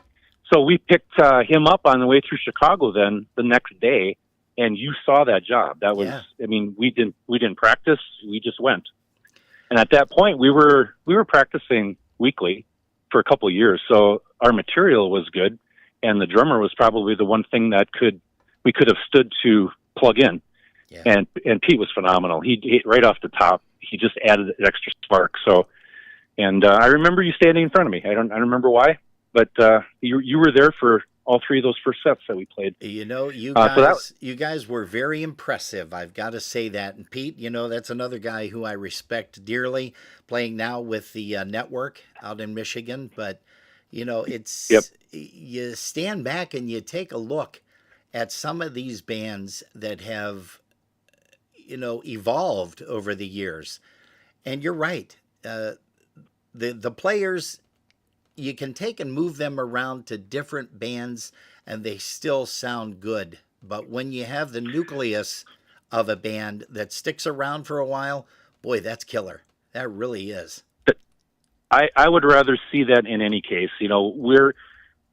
So we picked him up on the way through Chicago then the next day, and you saw that job. That was, Yeah. I mean, we didn't practice. We just went. And at that point, we were practicing weekly for a couple of years. So our material was good, and the drummer was probably the one thing that we could have stood to plug in. Yeah. And Pete was phenomenal. He right off the top, he just added an extra spark. So, and I remember you standing in front of me. I don't remember why, but you were there for all three of those first sets that we played. You know, you so you guys were very impressive. I've got to say that. And Pete, you know, that's another guy who I respect dearly, playing now with the network out in Michigan. But, you know, it's Yep. you stand back and you take a look at some of these bands that have, you know, evolved over the years. And you're right. The players, you can take and move them around to different bands and they still sound good. But when you have the nucleus of a band that sticks around for a while, boy, that's killer. That really is. I would rather see that in any case. You know, we're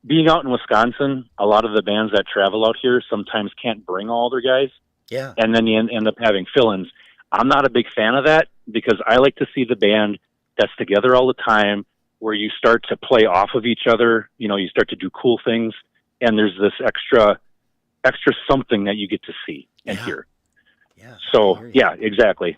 being out in Wisconsin, a lot of the bands that travel out here sometimes can't bring all their guys. Yeah. And then you end up having fill-ins. I'm not a big fan of that because I like to see the band that's together all the time, where you start to play off of each other. You know, you start to do cool things, and there's this extra something that you get to see and hear. Yeah. So yeah, exactly.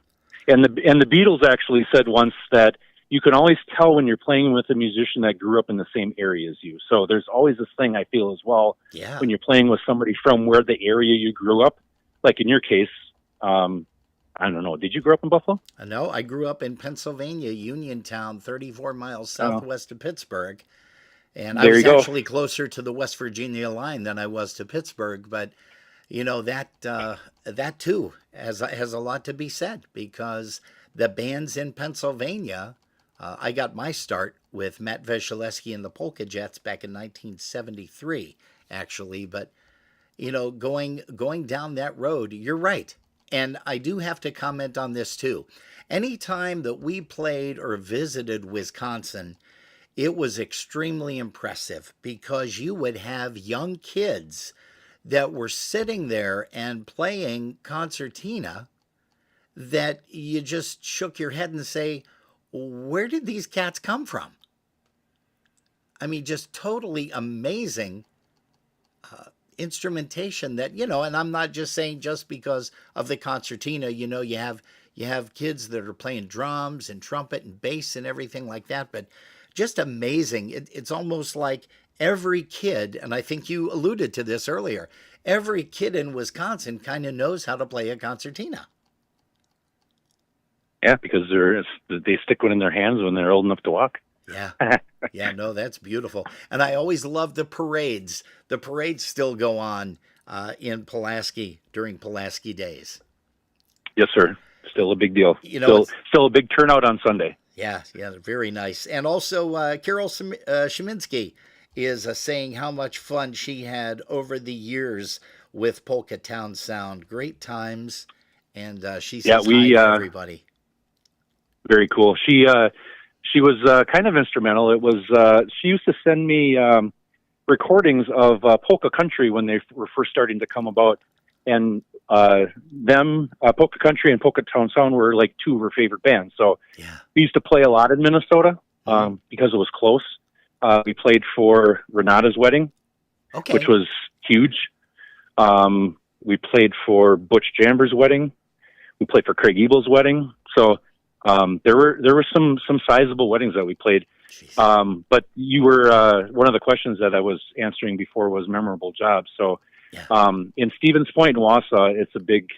And the Beatles actually said once that you can always tell when you're playing with a musician that grew up in the same area as you. So there's always this thing I feel as well when you're playing with somebody from where the area you grew up. Like in your case, I don't know. Did you grow up in Buffalo? No, I grew up in Pennsylvania, Uniontown, 34 miles southwest of Pittsburgh. And I was actually closer to the West Virginia line than I was to Pittsburgh. But, you know, that too has a lot to be said, because the bands in Pennsylvania, I got my start with Matt Weszelewski and the Polka Jets back in 1973, actually. But, you know, going down that road, you're right. And I do have to comment on this too. Anytime that we played or visited Wisconsin, it was extremely impressive, because you would have young kids that were sitting there and playing concertina that you just shook your head and say, where did these cats come from? I mean, just totally amazing instrumentation that, you know, and I'm not just saying just because of the concertina. You know, you have kids that are playing drums and trumpet and bass and everything like that, but just amazing. It's almost like every kid, and I think you alluded to this earlier, every kid in Wisconsin kind of knows how to play a concertina. Yeah, because they stick one in their hands when they're old enough to walk. Yeah. Yeah, no, that's beautiful. And I always love the parades. The parades still go on in Pulaski during Pulaski days. Yes, sir. Still a big deal. You know, still a big turnout on Sunday. Yeah, very nice. And also, Carol Sheminsky is saying how much fun she had over the years with Polka Town Sound. Great times. And she says hi to everybody. Very cool. She was kind of instrumental. It was she used to send me recordings of polka country when they were first starting to come about, and polka country and Polka Town Sound were like two of her favorite bands. So we used to play a lot in Minnesota because it was close. We played for Renata's wedding, which was huge. We played for Butch Jamber's wedding. We played for Craig Ebel's wedding. So there were some sizable weddings that we played. But you were one of the questions that I was answering before was memorable jobs. So in Stevens Point in Wausau, it's a big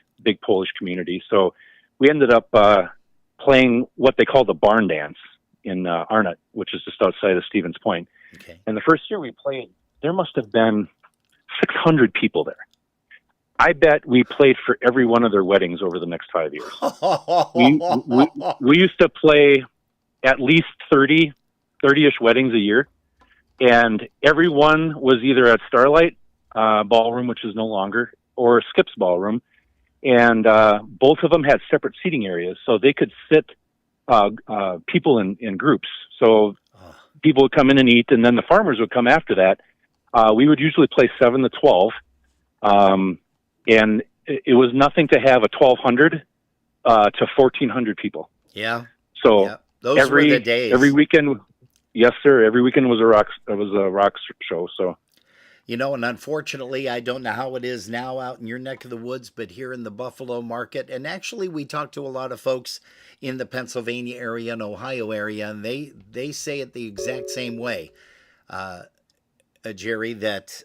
Polish community. So we ended up playing what they call the barn dance in Arnott, which is just outside of Stevens Point. Okay. And the first year we played, there must have been 600 people there. I bet we played for every one of their weddings over the next 5 years. we used to play at least 30-ish weddings a year, and everyone was either at Starlight Ballroom, which is no longer, or Skip's Ballroom, and both of them had separate seating areas, so they could sit people in groups. So people would come in and eat, and then the farmers would come after that. We would usually play 7 to 12. And it was nothing to have a 1,200 to 1,400 people. Yeah. So yeah. Those were the days. Every weekend, yes, sir. Every weekend was a rock show. So. You know, and unfortunately, I don't know how it is now out in your neck of the woods, but here in the Buffalo market, and actually we talk to a lot of folks in the Pennsylvania area and Ohio area, and they say it the exact same way, Gerry, that,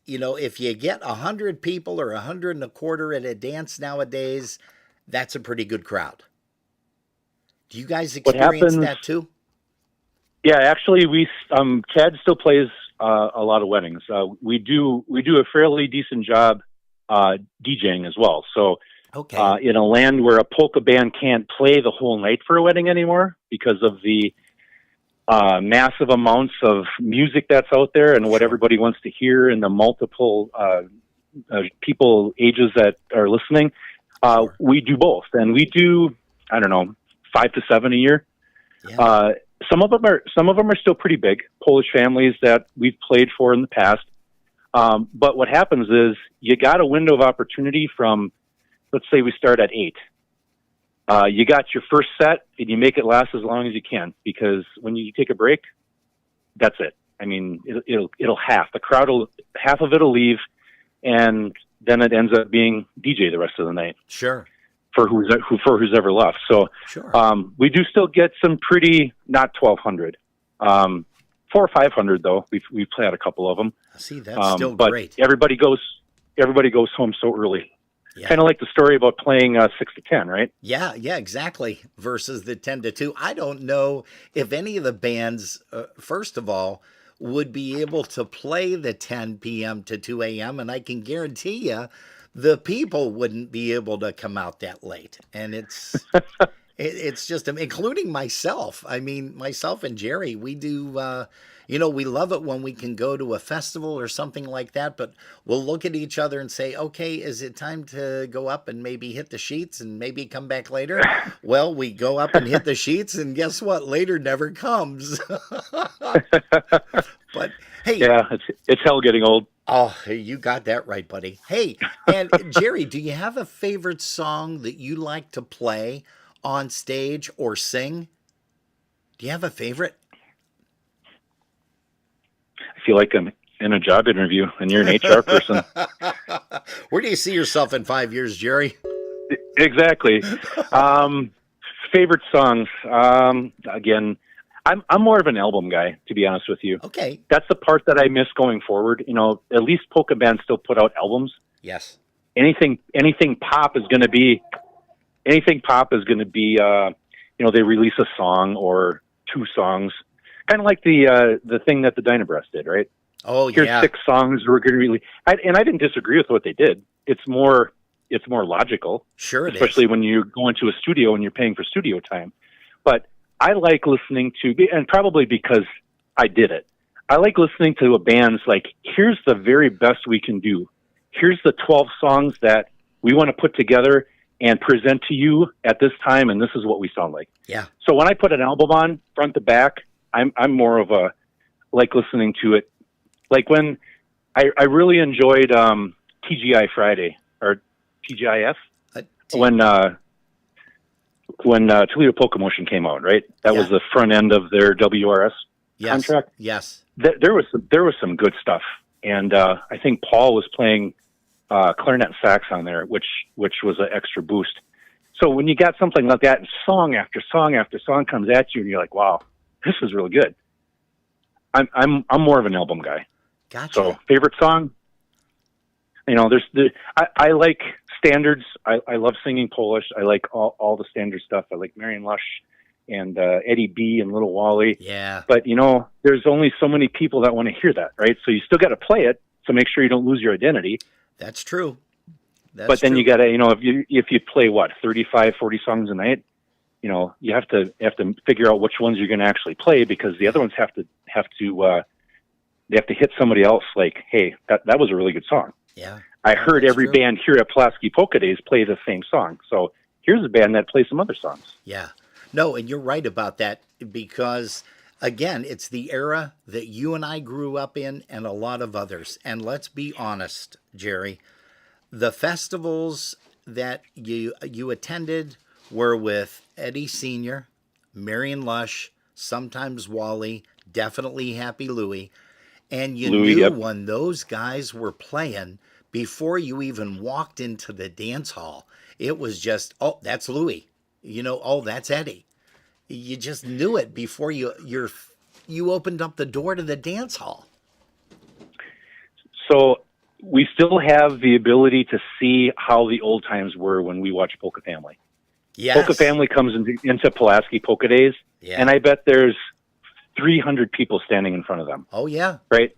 you know, if you get 100 people or 100 and a quarter at a dance nowadays, that's a pretty good crowd. Do you guys experience that too? Yeah, actually, Chad still plays a lot of weddings. We do a fairly decent job DJing as well. So, in a land where a polka band can't play the whole night for a wedding anymore because of the massive amounts of music that's out there and what everybody wants to hear and the multiple people ages that are listening, we do both, and we do, I don't know, 5 to 7 a year. Yeah. Some of them are still pretty big Polish families that we've played for in the past. But what happens is you got a window of opportunity from, let's say we start at 8. You got your first set and you make it last as long as you can, because when you take a break, that's it. I mean, it'll half. The crowd half of it'll leave, and then it ends up being DJ the rest of the night. Sure. For who's ever left. So, sure. We do still get some pretty, not 1,200, 400 or 500 though. We've played a couple of them. See, that's still but great. Everybody goes home so early. Yeah. Kind of like the story about playing 6 to 10, right? Yeah, exactly. Versus the 10 to 2. I don't know if any of the bands, first of all, would be able to play the 10 p.m. to 2 a.m. And I can guarantee you, the people wouldn't be able to come out that late. And it's just, including myself. I mean, myself and Gerry, we do, we love it when we can go to a festival or something like that, but we'll look at each other and say, okay, is it time to go up and maybe hit the sheets and maybe come back later? Well, we go up and hit the sheets, and guess what? Later never comes. But hey. Yeah, it's hell getting old. Oh, you got that right, buddy. Hey, and Gerry, do you have a favorite song that you like to play on stage or sing? Do you have a favorite? I feel like I'm in a job interview and you're an HR person. Where do you see yourself in 5 years, Gerry? Exactly. Favorite songs. Again, I'm more of an album guy, to be honest with you. Okay. That's the part that I miss going forward. You know, at least polka bands still put out albums. Yes. Anything pop is going to be, they release a song or 2 songs, kind of like the thing that the Dynabreast did, right? Oh, Here's yeah. 6 songs we're going to release. And I didn't disagree with what they did. It's more logical. Sure it especially is. when you go into a studio and you're paying for studio time. But I like listening to, and probably because I did it, I like listening to a band's like, here's the very best we can do. Here's the 12 songs that we want to put together and present to you at this time, and this is what we sound like. Yeah. So when I put an album on, front to back, I'm more of a, like listening to it. Like when I really enjoyed TGI Friday, or TGIF, when Toledo Polka Motion came out, right? That was the front end of their WRS contract. Yes. There was some good stuff, and I think Paul was playing clarinet and sax on there, which was an extra boost. So when you got something like that, and song after song after song comes at you, and you're like, "Wow, this is really good." I'm more of an album guy. Gotcha. So favorite song, I like standards. I love singing Polish. I like all the standard stuff. I like Marion Lush and Eddie B and Little Wally. Yeah. But there's only so many people that want to hear that, right? So you still got to play it. So make sure you don't lose your identity. That's true. But then you got to, if you play 35, 40 songs a night, you have to figure out which ones you're going to actually play, because the other ones have to hit somebody else. Like, hey, that was a really good song. Yeah. I heard every band here at Pulaski Polka Days play the same song. So here's a band that plays some other songs. Yeah. No, and you're right about that, because again, it's the era that you and I grew up in, and a lot of others. And let's be honest, Gerry, the festivals that you attended were with Eddie Senior, Marion Lush, sometimes Wally, definitely Happy Louie, and you Louis, knew yep. when those guys were playing before you even walked into the dance hall. It was just, oh, that's Louie. Oh, that's Eddie. You just knew it before you opened up the door to the dance hall. So we still have the ability to see how the old times were when we watch Polka Family. Yes. Polka Family comes into Pulaski Polka Days, Yeah. and I bet there's 300 people standing in front of them, Oh yeah. right?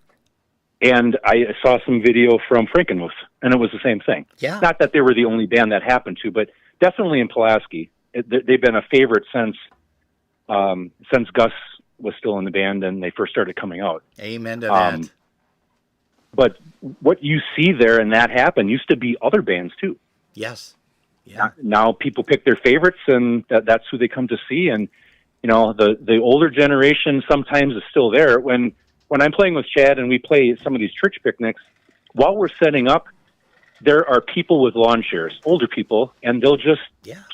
And I saw some video from Frankenmuth, and it was the same thing. Yeah. Not that they were the only band that happened to, but definitely in Pulaski, they've been a favorite since Gus was still in the band and they first started coming out. Amen to that. But what you see there and that happen used to be other bands too. Yes. Yeah. Now people pick their favorites, and that's who they come to see. And the older generation sometimes is still there. When I'm playing with Chad and we play some of these church picnics, while we're setting up, there are people with lawn chairs, older people, and they'll just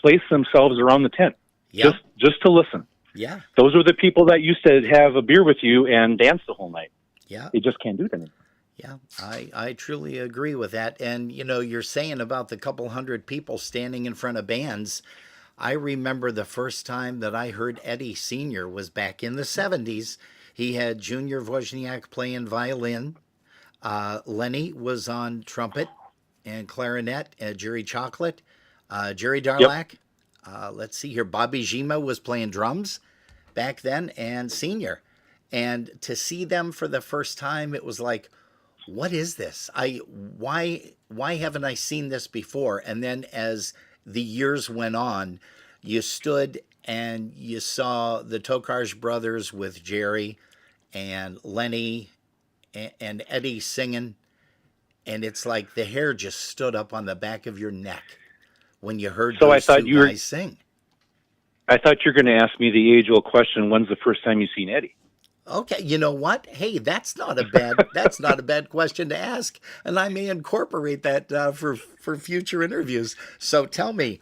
place themselves around the tent, just to listen. Yeah. Those are the people that used to have a beer with you and dance the whole night. Yeah. They just can't do it anymore. Yeah, I truly agree with that. And, you're saying about the couple hundred people standing in front of bands. I remember the first time that I heard Eddie Sr. was back in the 70s. He had Junior Wozniak playing violin. Lenny was on trumpet and clarinet. Jerry Chocolate. Jerry Darlack. Let's see here. Bobby Zima was playing drums back then, and Senior. And to see them for the first time, it was like, what is this? Why haven't I seen this before? And then as the years went on, you stood and you saw the Tokarz brothers with Gerry and Lenny and Eddie singing, and it's like the hair just stood up on the back of your neck when you heard those two guys sing. I thought you were going to ask me the age-old question: when's the first time you seen Eddie? Okay, you know what? Hey, that's not a bad question to ask, and I may incorporate that for future interviews. So tell me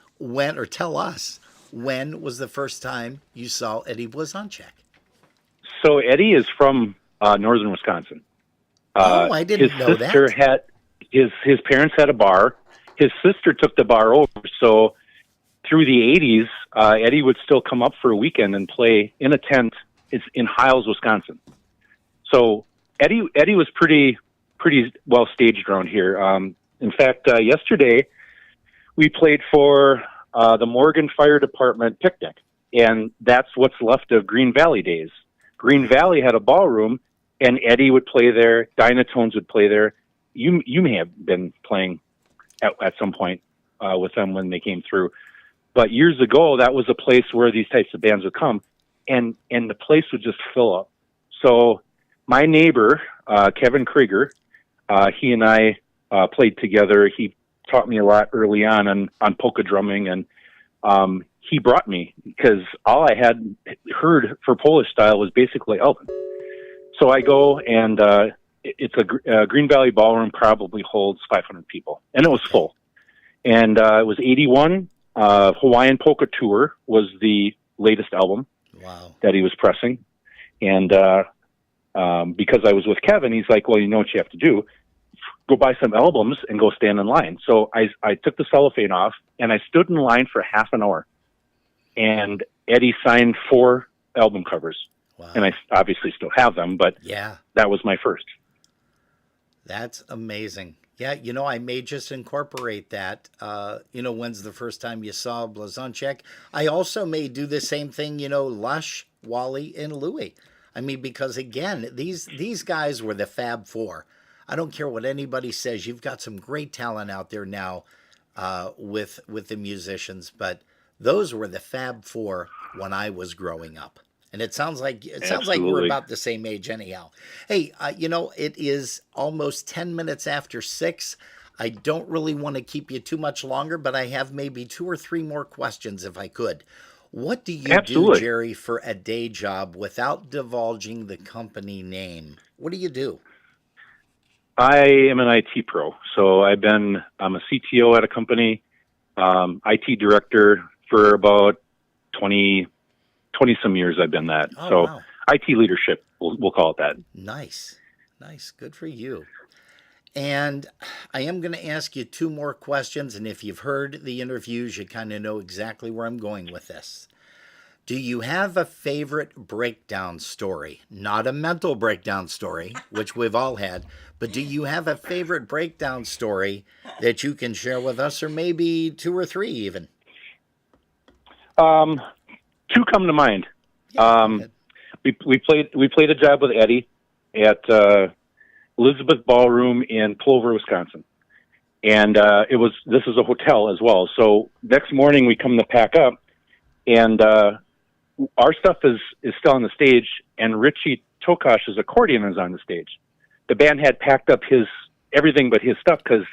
tell us when was the first time you saw Eddie Blazonczyk? So Eddie is from northern Wisconsin. I didn't know that. His sister his parents had a bar. His sister took the bar over. So through the 80s, Eddie would still come up for a weekend and play in a tent. It's in Hiles, Wisconsin. So Eddie was pretty well staged around here. In fact, yesterday we played for the Morgan Fire Department picnic, and that's what's left of Green Valley days. Green Valley had a ballroom, and Eddie would play there. Dynatones would play there. You may have been playing at some point with them when they came through, but years ago that was a place where these types of bands would come. And the place would just fill up. So my neighbor, Kevin Krieger, he and I played together. He taught me a lot early on polka drumming, and he brought me because all I had heard for Polish style was basically Elvin. So I go, and it's a Green Valley Ballroom, probably holds 500 people, and it was full. And it was 81. Hawaiian Polka Tour was the latest album. Wow. That he was pressing. And because I was with Kevin, he's like, well, you know what you have to do? Go buy some albums and go stand in line. So I took the cellophane off, and I stood in line for half an hour. And Eddie signed 4 album covers. Wow. And I obviously still have them, but that was my first. That's amazing. Yeah, I may just incorporate that. When's the first time you saw Blazonczyk? I also may do the same thing, Lush, Wally, and Louie. I mean, because again, these guys were the Fab Four. I don't care what anybody says. You've got some great talent out there now with the musicians, but those were the Fab Four when I was growing up. And it sounds like we're about the same age anyhow. Hey, it is almost 10 minutes after 6. I don't really want to keep you too much longer, but I have maybe 2 or 3 more questions if I could. What do you do, Gerry, for a day job without divulging the company name? What do you do? I am an IT pro. So I'm a CTO at a company, IT director for about 20 some years I've been that. Oh, So wow. IT leadership, we'll call it that. Nice. Nice. Good for you. And I am going to ask you two more questions. And if you've heard the interviews, you kind of know exactly where I'm going with this. Do you have a favorite breakdown story? Not a mental breakdown story, which we've all had, but do you have a favorite breakdown story that you can share with us, or maybe two or three even? Two come to mind. Yeah, go ahead. We played a job with Eddie at Elizabeth Ballroom in Plover, Wisconsin, and this is a hotel as well. So next morning we come to pack up, and our stuff is still on the stage, and Richie Tokosh's accordion is on the stage. The band had packed up everything but his stuff because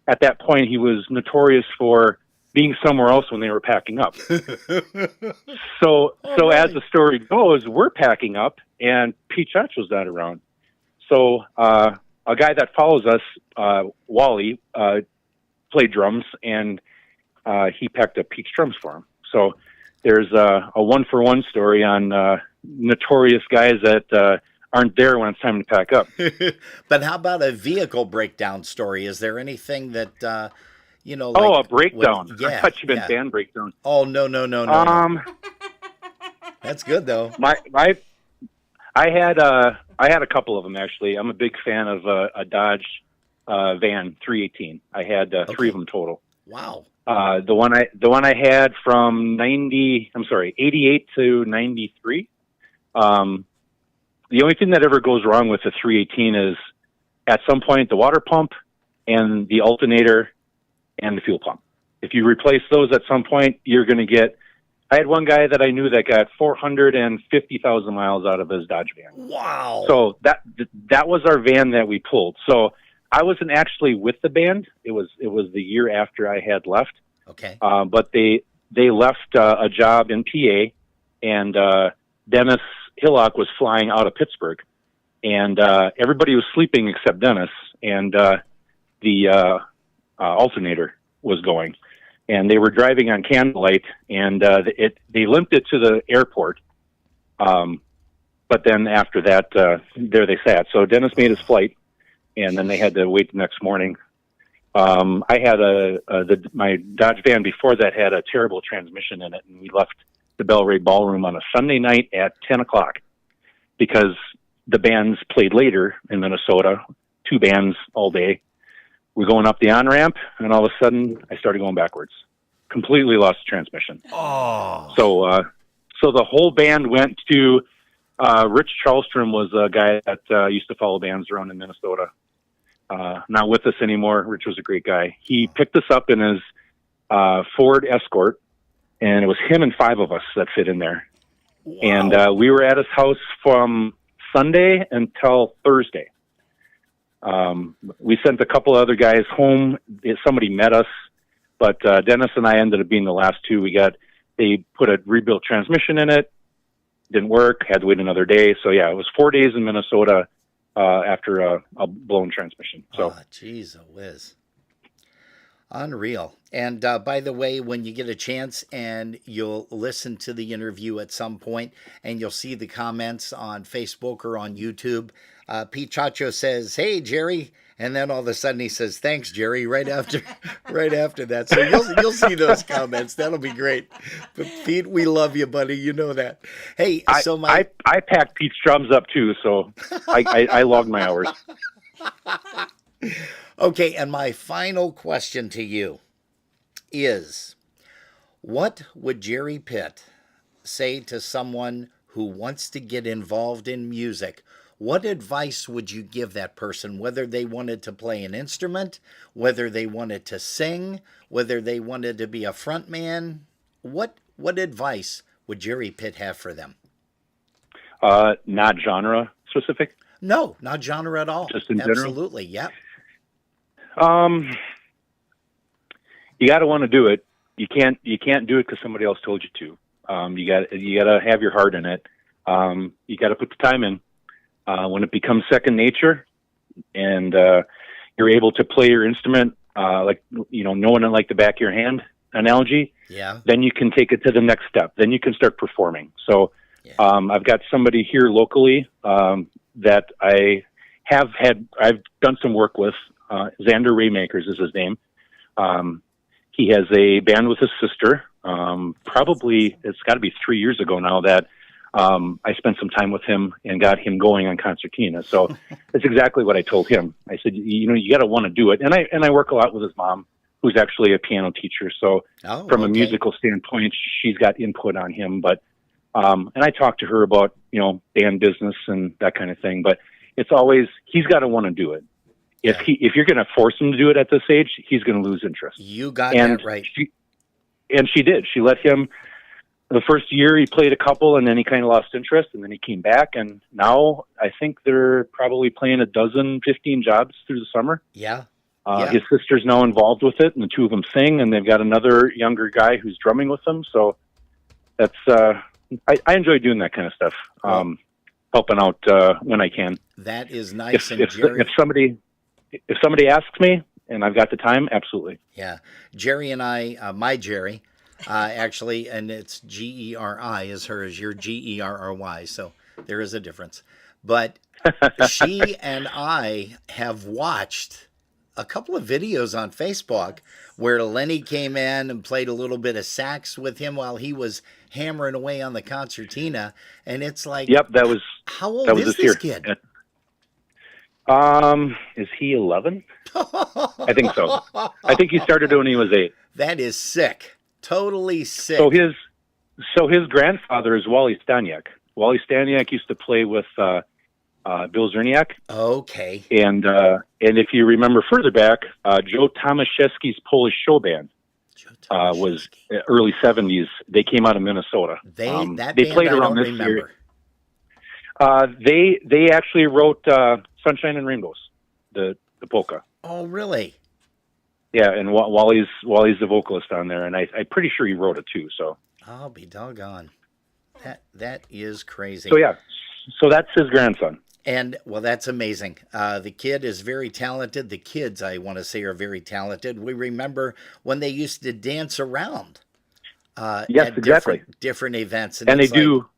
at that point he was notorious for being somewhere else when they were packing up. So as the story goes, we're packing up, and Pete Chacho's not around. So a guy that follows us, Wally, played drums, and he packed up Pete's drums for him. So there's a one-for-one story on notorious guys that aren't there when it's time to pack up. But how about a vehicle breakdown story? Is there anything that, A breakdown. Yeah, I thought you meant yeah. band breakdown. Oh, no. No. That's good, though. I had a couple of them, actually. I'm a big fan of a Dodge van 318. I had three of them total. Wow. The one I had from 88 to 93. The only thing that ever goes wrong with the 318 is at some point the water pump and the alternator and the fuel pump. If you replace those at some point, you're going to get. I had one guy that I knew that got 450,000 miles out of his Dodge van. Wow. So that was our van that we pulled. So I wasn't actually with the band. It was the year after I had left. Okay. But they left a job in PA, and Dennis Hillock was flying out of Pittsburgh, and everybody was sleeping except Dennis, and the alternator was going, and they were driving on candlelight, and they limped it to the airport. But then after that, there they sat. So Dennis made his flight, and then they had to wait the next morning. I had my Dodge van before that had a terrible transmission in it, and we left the Bellray Ballroom on a Sunday night at 10 o'clock because the bands played later in Minnesota, two bands all day. We're going up the on-ramp, and all of a sudden, I started going backwards. Completely lost the transmission. Oh. So the whole band went to Rich Charlstrom was a guy that used to follow bands around in Minnesota. Not with us anymore. Rich was a great guy. He picked us up in his Ford Escort, and it was him and five of us that fit in there. Wow. And we were at his house from Sunday until Thursday. We sent a couple other guys home. Somebody met us, but Dennis and I ended up being the last two. They put a rebuilt transmission in it. Didn't work. Had to wait another day. So yeah, it was 4 days in Minnesota after a blown transmission. So, geez, whiz. Unreal. And by the way, when you get a chance and you'll listen to the interview at some point and you'll see the comments on Facebook or on YouTube, Pete Chacho says, "Hey, Gerry." And then all of a sudden he says, "Thanks, Gerry," right after that. So you'll see those comments. That'll be great. But Pete, we love you, buddy. You know that. Hey, I packed Pete's drums up too, so I logged my hours. Okay, and my final question to you is, what would Gerry Pitt say to someone who wants to get involved in music? What advice would you give that person, whether they wanted to play an instrument, whether they wanted to sing, whether they wanted to be a front man? What advice would Gerry Pitt have for them? Not genre specific? No, not genre at all. Just in general? Absolutely, yeah. You got to want to do it. You can't do it because somebody else told you to. You got to have your heart in it. You got to put the time in. When it becomes second nature, and you're able to play your instrument, like, knowing it like the back of your hand analogy, Yeah. then you can take it to the next step. Then you can start performing. So Yeah. I've got somebody here locally that I've done some work with. Xander Raymakers is his name. He has a band with his sister. Probably it's got to be 3 years ago now that I spent some time with him and got him going on concertina. So that's exactly what I told him. I said, you got to want to do it. And I work a lot with his mom, who's actually a piano teacher. So from a musical standpoint, she's got input on him. But and I talked to her about band business and that kind of thing. But it's always he's got to want to do it. If you're going to force him to do it at this age, he's going to lose interest. You got that right. She did. She let him. The first year he played a couple, and then he kind of lost interest, and then he came back, and now I think they're probably playing 15 jobs through the summer. Yeah. His sister's now involved with it, and the two of them sing, and they've got another younger guy who's drumming with them. So that's I enjoy doing that kind of stuff, helping out when I can. That is nice. If somebody asks me and I've got the time, absolutely. Yeah, Gerry and I, my Gerry. Actually, and it's Geri is hers, you're Gerry, so there is a difference. But she and I have watched a couple of videos on Facebook where Lenny came in and played a little bit of sax with him while he was hammering away on the concertina, and it's like, yep, that was how old is this kid? Is he 11? I think so. I think he started when he was 8. That is sick. Totally sick. So his grandfather is Wally Staniak. Wally Staniak used to play with Bill Zerniak. Okay. And if you remember further back, Joe Tomaszewski's Polish show band was early 70s. They came out of Minnesota. They played around this area. They actually wrote Sunshine and Rainbows, the polka. Oh, really? Yeah, and Wally's the vocalist on there, and I'm pretty sure he wrote it too. So I'll be doggone. That is crazy. So yeah, so that's his grandson. And well, that's amazing. The kid is very talented. The kids, I want to say, are very talented. We remember when they used to dance around. Yes, at exactly. Different events, and they do.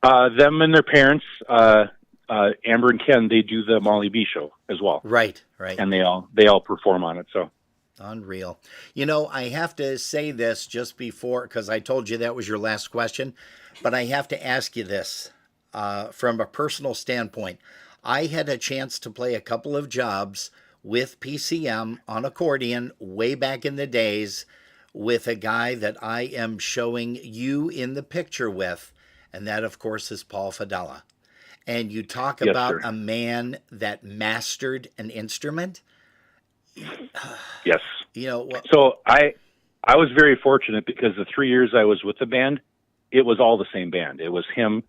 Them and their parents, Amber and Ken, they do the Molly B show as well. Right. And they all perform on it. So unreal. I have to say this just before, because I told you that was your last question, but I have to ask you this from a personal standpoint. I had a chance to play a couple of jobs with PCM on accordion way back in the days with a guy that I am showing you in the picture with. And that, of course, is Paul Fadella. And you talk about a man that mastered an instrument. Yes. So I was very fortunate because the 3 years I was with the band, it was all the same band. It was him,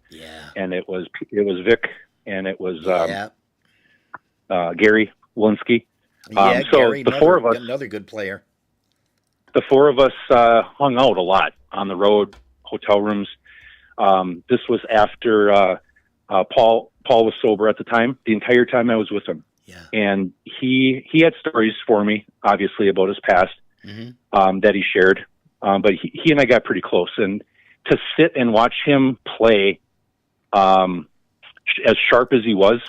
and it was Vic, and it was Gerry Walensky. Gerry, the four of us, another good player. The four of us hung out a lot on the road, hotel rooms. This was after Paul was sober at the time. The entire time I was with him, and he had stories for me, obviously about his past that he shared. But he and I got pretty close, and to sit and watch him play, as sharp as he was,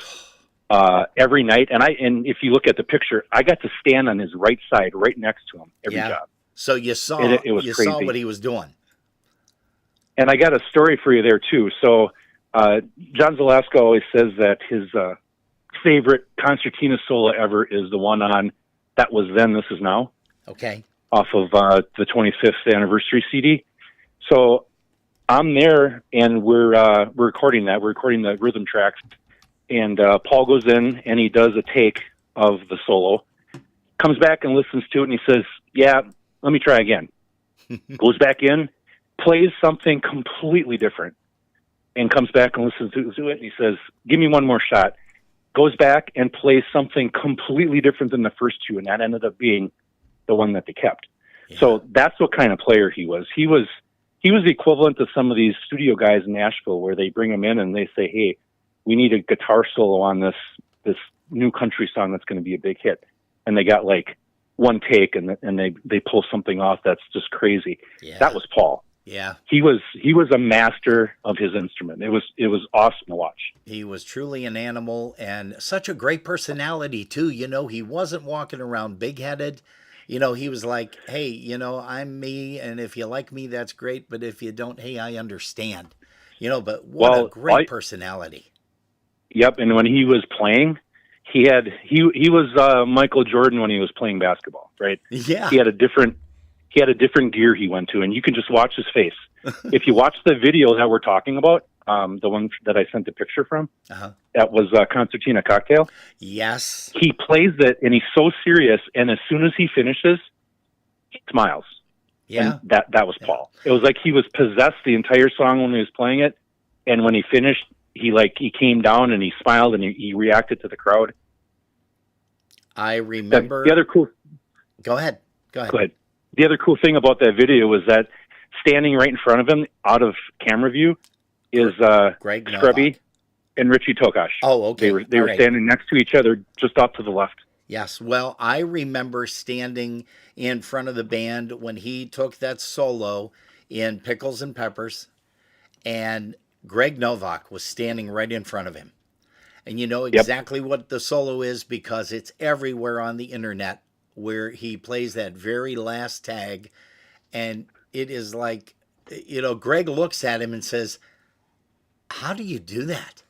every night. And if you look at the picture, I got to stand on his right side, right next to him every job. So you saw saw what he was doing. And I got a story for you there, too. So John Zalasko always says that his favorite concertina solo ever is the one on That Was Then, This Is Now. Okay. Off of the 25th anniversary CD. So I'm there, and we're recording that. We're recording the rhythm tracks. And Paul goes in, and he does a take of the solo. Comes back and listens to it, and he says, yeah, let me try again. Goes back in. Plays something completely different and comes back and listens to it, and he says, give me one more shot. Goes back and plays something completely different than the first two, and that ended up being the one that they kept. Yeah. So that's what kind of player he was. He was the equivalent to some of these studio guys in Nashville where they bring him in and they say, hey, we need a guitar solo on this this new country song that's going to be a big hit. And they got like one take and they pull something off that's just crazy. Yeah. That was Paul. Yeah. He was a master of his instrument. It was awesome to watch. He was truly an animal and such a great personality too. You know, he wasn't walking around big-headed. You know, he was like, hey, you know, I'm me, and if you like me, that's great, but if you don't, hey, I understand. You know, but what a great personality. Yep, and when he was playing, he was Michael Jordan when he was playing basketball, right? Yeah. He had a different gear he went to, and you can just watch his face. If you watch the video that we're talking about, the one that I sent the picture from, that was Concertina Cocktail. Yes. He plays it, and he's so serious, and as soon as he finishes, he smiles. Yeah. And that was Paul. It was like he was possessed the entire song when he was playing it, and when he finished, he came down and he smiled and he reacted to the crowd. I remember. The other cool. Go ahead. The other cool thing about that video was that standing right in front of him, out of camera view, is Greg Scrubby and Richie Tokash. Oh, okay. They were standing next to each other, just off to the left. Yes. Well, I remember standing in front of the band when he took that solo in Pickles and Peppers, and Greg Novak was standing right in front of him. And you know exactly what the solo is because it's everywhere on the internet, where he plays that very last tag. And it is like, you know, Greg looks at him and says, how do you do that?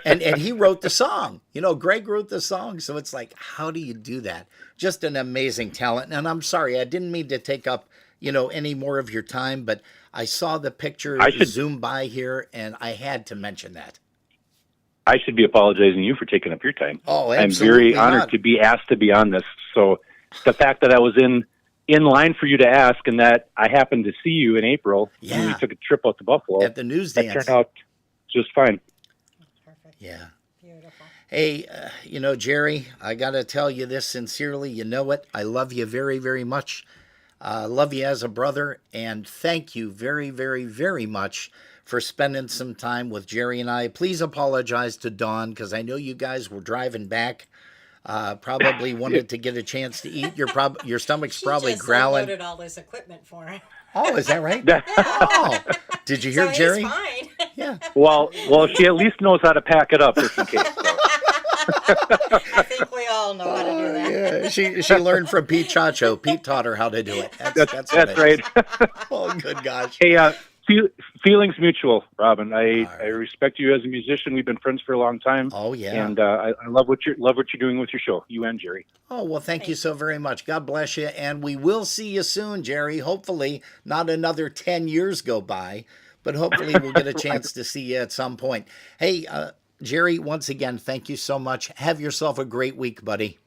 and he wrote the song. You know, Greg wrote the song. So it's like, how do you do that? Just an amazing talent. And I'm sorry, I didn't mean to take up, you know, any more of your time, but I saw the picture zoom by here and I had to mention that. I should be apologizing to you for taking up your time. Oh, I'm absolutely very honored to be asked to be on this. So the fact that I was in line for you to ask and that I happened to see you in April when we took a trip out to Buffalo. At the news dance. That turned out just fine. Perfect. Yeah. Beautiful. Hey, you know, Gerry, I got to tell you this sincerely. You know it. I love you very, very much. Love you as a brother. And thank you very, very, very much for spending some time with Gerry and I. Please apologize to Dawn because I know you guys were driving back. Probably wanted to get a chance to eat. Your stomach's probably growling. She just unloaded all this equipment for him. Oh, is that right? Oh, did you hear so Gerry? He's fine. Yeah. Well, she at least knows how to pack it up just in case. So. I think we all know how to do that. Yeah, she learned from Pete Chacho. Pete taught her how to do it. That's right. Oh, good gosh. Hey, feelings mutual, Robin. I respect you as a musician. We've been friends for a long time. Oh yeah. And I love what you're doing with your show. You and Gerry. Oh well, thank you so very much. God bless you, and we will see you soon, Gerry. Hopefully, not another 10 years go by, but hopefully we'll get a chance to see you at some point. Hey, Gerry, once again, thank you so much. Have yourself a great week, buddy.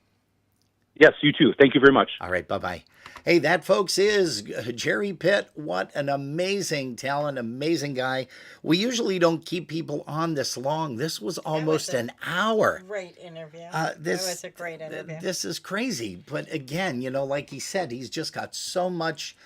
Yes, you too. Thank you very much. All right, bye-bye. Hey, that, folks, is Gerry Pitt. What an amazing talent, amazing guy. We usually don't keep people on this long. This was almost an hour. Great interview. This was a great interview. This is crazy. But again, you know, like he said, he's just got so much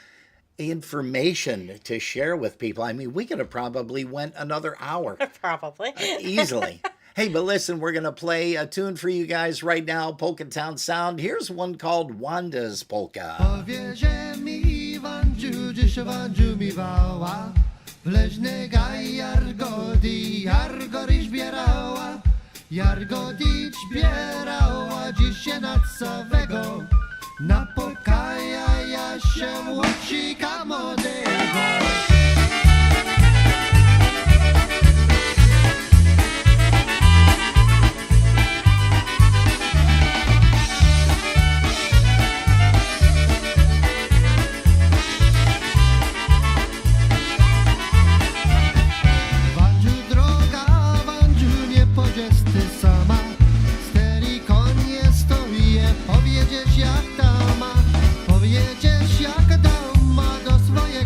information to share with people. I mean, we could have probably went another hour. Probably. Easily. Hey, but listen, we're going to play a tune for you guys right now, Polka Town Sound. Here's one called Wanda's Polka. Powiezie mi Wandziu, dziś Wandziu miwała, w leśnej gaj Jargodi, Jargori zbierała, Jargodi zbierała, dziś się nad Sawego, napokaja ja się łocika młodego. Powiedzieć jak dama do swojej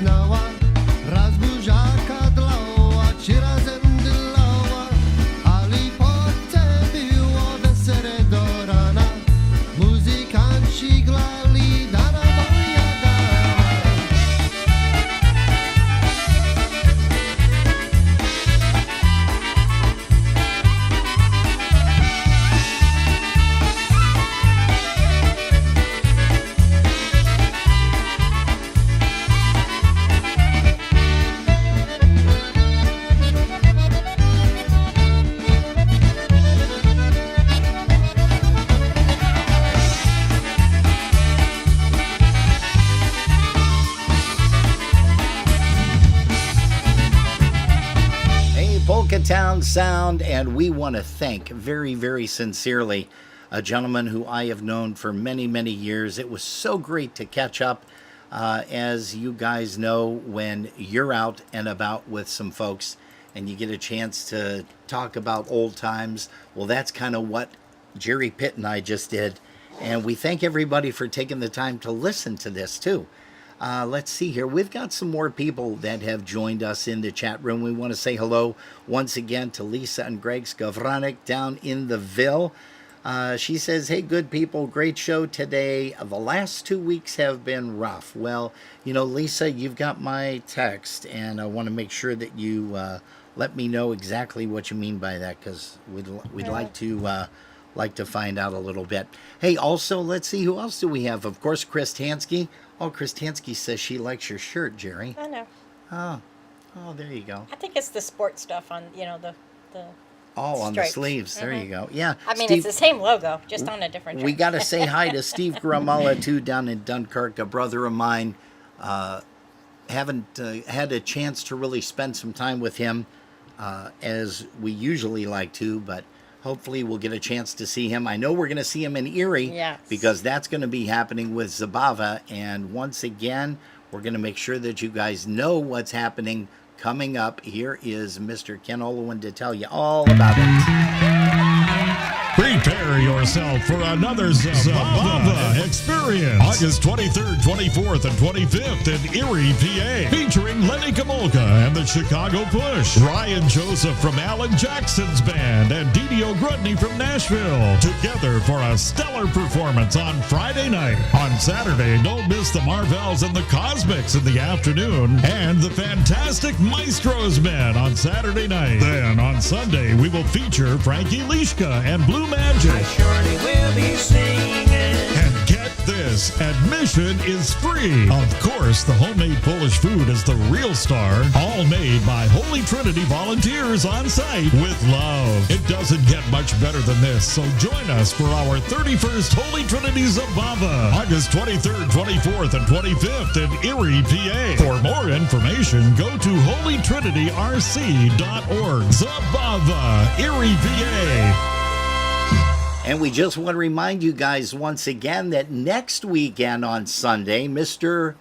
znała, raz buziaka dlała, 3 razem dlała, ale potem było wesele do rana. Muzykanci grali, dana moja dana. Hey, Polka Town Sound, and we want to thank very, very sincerely a gentleman who I have known for many, many years. It was so great to catch up. As you guys know, when you're out and about with some folks and you get a chance to talk about old times, well, that's kind of what Gerry, Pitt, and I just did. And we thank everybody for taking the time to listen to this, too. Let's see here. We've got some more people that have joined us in the chat room. We want to say hello once again to Lisa and Greg Skavranek down in the Ville. She says, hey, good people, great show today. The last 2 weeks have been rough. Well, you know, Lisa, you've got my text, and I want to make sure that you let me know exactly what you mean by that, because we'd like to find out a little bit. Hey, also, let's see, who else do we have? Of course, Chris Tansky. Oh, Chris Tansky says she likes your shirt, Gerry. I know. Oh, there you go. I think it's the sport stuff on, the Oh, on the stripes. sleeves. There you go. Yeah. I mean, Steve, it's the same logo, just on a different we shirt. got to say hi to Steve Gramala, too, down in Dunkirk, a brother of mine. Haven't had a chance to really spend some time with him as we usually like to, but hopefully we'll get a chance to see him. I know we're going to see him in Erie, Yes. because that's going to be happening with Zabava. And once again, we're going to make sure that you guys know what's happening coming up. Here is Mr. Ken Olowin to tell you all about it. Prepare yourself for another Zabava experience. August 23rd, 24th, and 25th in Erie, PA. Featuring Lenny Kamolka and the Chicago Push. Ryan Joseph from Alan Jackson's band and Didi O'Grudney from Nashville. Together for a stellar performance on Friday night. On Saturday, don't miss the Marvels and the Cosmics in the afternoon. And the fantastic Maestros Men on Saturday night. Then on Sunday, we will feature Frankie Lishka and Blue Magic. Surely we'll be singing. And get this, admission is free. Of course, the homemade Polish food is the real star. All made by Holy Trinity volunteers on site with love. It doesn't get much better than this, so join us for our 31st Holy Trinity Zabava, August 23rd, 24th, and 25th in Erie, PA. For more information, go to holytrinityrc.org. Zabava, Erie, PA. And we just want to remind you guys once again that next weekend on Sunday, Mr.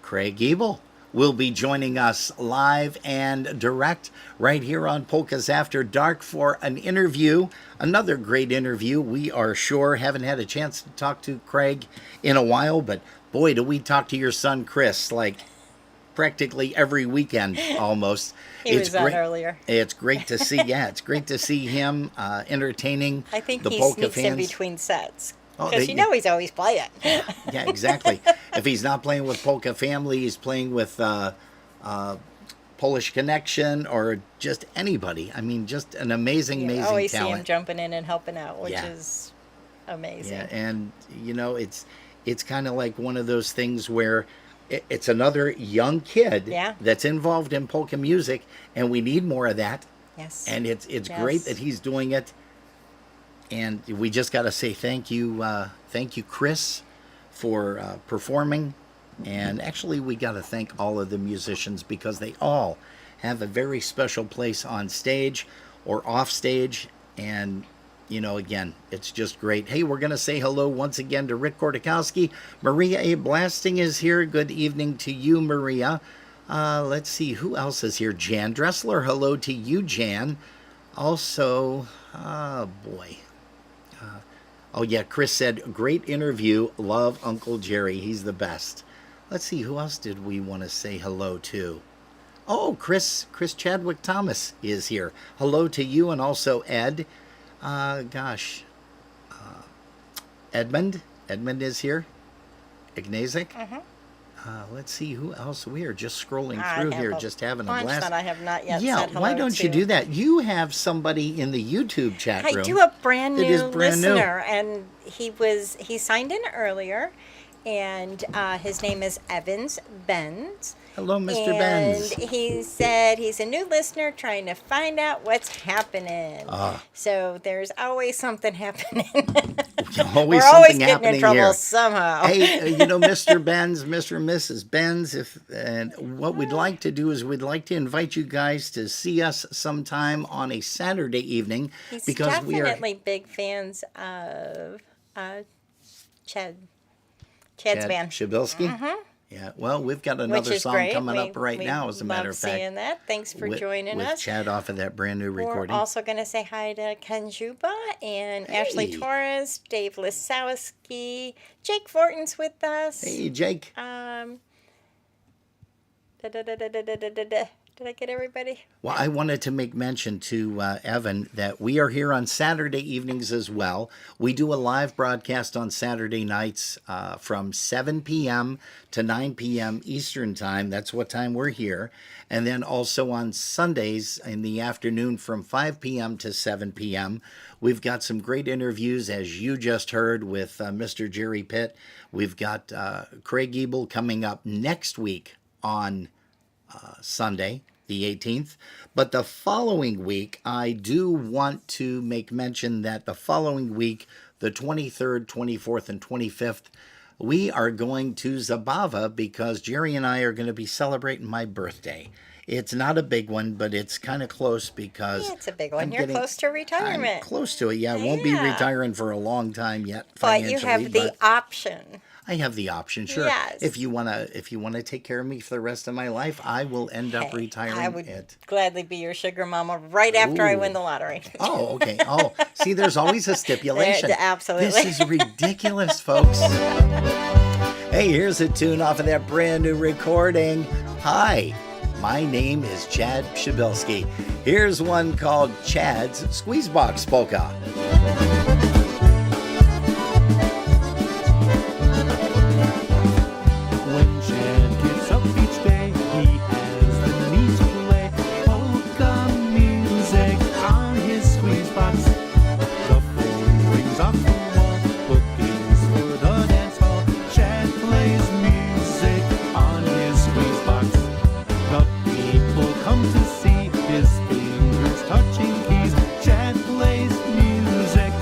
Craig Ebel will be joining us live and direct right here on Polkas After Dark for an interview, another great interview. We are sure. Haven't had a chance to talk to Craig in a while, but boy, do we talk to your son, Chris, like practically every weekend almost. He was on earlier. It's great to see. Yeah, it's great to see him entertaining. I think the he polka sneaks fans in between sets. Oh, Because he's always playing. Yeah, exactly. If he's not playing with Polka Family, he's playing with Polish Connection or just anybody. I mean, just an amazing You always see him talent. jumping in and helping out, which Yeah. is amazing. Yeah, and you know, it's kind of like one of those things where it's another young kid Yeah. that's involved in polka music, and we need more of that. Yes. And it's Yes. great that he's doing it. And we just got to say thank you, Chris, for performing. And actually, we got to thank all of the musicians because they all have a very special place on stage or off stage. And, you know, again, it's just great. Hey, we're going to say hello once again to Rick Kortakowski. Maria A. Blasting is here. Good evening to you, Maria. Let's see, who else is here? Jan Dressler. Hello to you, Jan. Also, oh boy. Oh yeah, Chris said, great interview. Love Uncle Gerry. He's the best. Let's see, who else did we want to say hello to? Oh, Chris Chadwick Thomas is here. Hello to you, and also Ed. Edmund is here. Ignazik. Let's see who else. We are just scrolling through here, just having a blast. That I have not yet Yeah, said hello why don't you to. do that? You have somebody in the YouTube chat room. I do, a brand that new is brand new. listener, and he signed in earlier, and his name is Evans Benz. Hello, Mr. Benz. And he said he's a new listener trying to find out what's happening. So there's always something happening. Always We're always something getting happening in trouble here. somehow. Hey, Mr. Benz, Mr. and Mrs. Benz, and what we'd like to do is we'd like to invite you guys to see us sometime on a Saturday evening. He's because we are definitely big fans of Chad's Chad band. Shabilsky. Yeah, well, we've got another Which is song great. coming We- up right we now, as a matter love of fact. seeing that. Thanks for joining with us. Chad off of that brand new recording. We're also going to say hi to Ken Juba and Ashley Hey. Torres, Dave Lisowski, Jake Fortin's with us. Hey, Jake. Did I get everybody? Well, I wanted to make mention to Evan that we are here on Saturday evenings as well. We do a live broadcast on Saturday nights from 7 p.m. to 9 p.m. Eastern Time. That's what time we're here. And then also on Sundays in the afternoon from 5 p.m. to 7 p.m. We've got some great interviews, as you just heard, with Mr. Gerry Pitt. We've got Craig Ebel coming up next week on Sunday, the 18th. But the following week, I do want to make mention that the following week, the 23rd, 24th, and 25th, we are going to Zabava because Gerry and I are going to be celebrating my birthday. It's not a big one, but it's kind of close because... Yeah, it's a big one. You're close to retirement. I'm close to it, yeah. I won't be retiring for a long time yet But financially. you have the option. I have the option, sure. Yes. If you wanna take care of me for the rest of my life, I will end up retiring. I would gladly be your sugar mama right after I Ooh. win the lottery. Oh, okay. Oh, see, there's always a stipulation. Absolutely. This is ridiculous, folks. Hey, here's a tune off of that brand new recording. Hi, my name is Chad Shabilsky. Here's one called Chad's Squeezebox Polka. When Chad gets up each day, he has the need to play polka music on his squeeze box. The phone rings off the wall, bookings for the dance hall. Chad plays music on his squeeze box. The people come to see his fingers touching keys. Chad plays music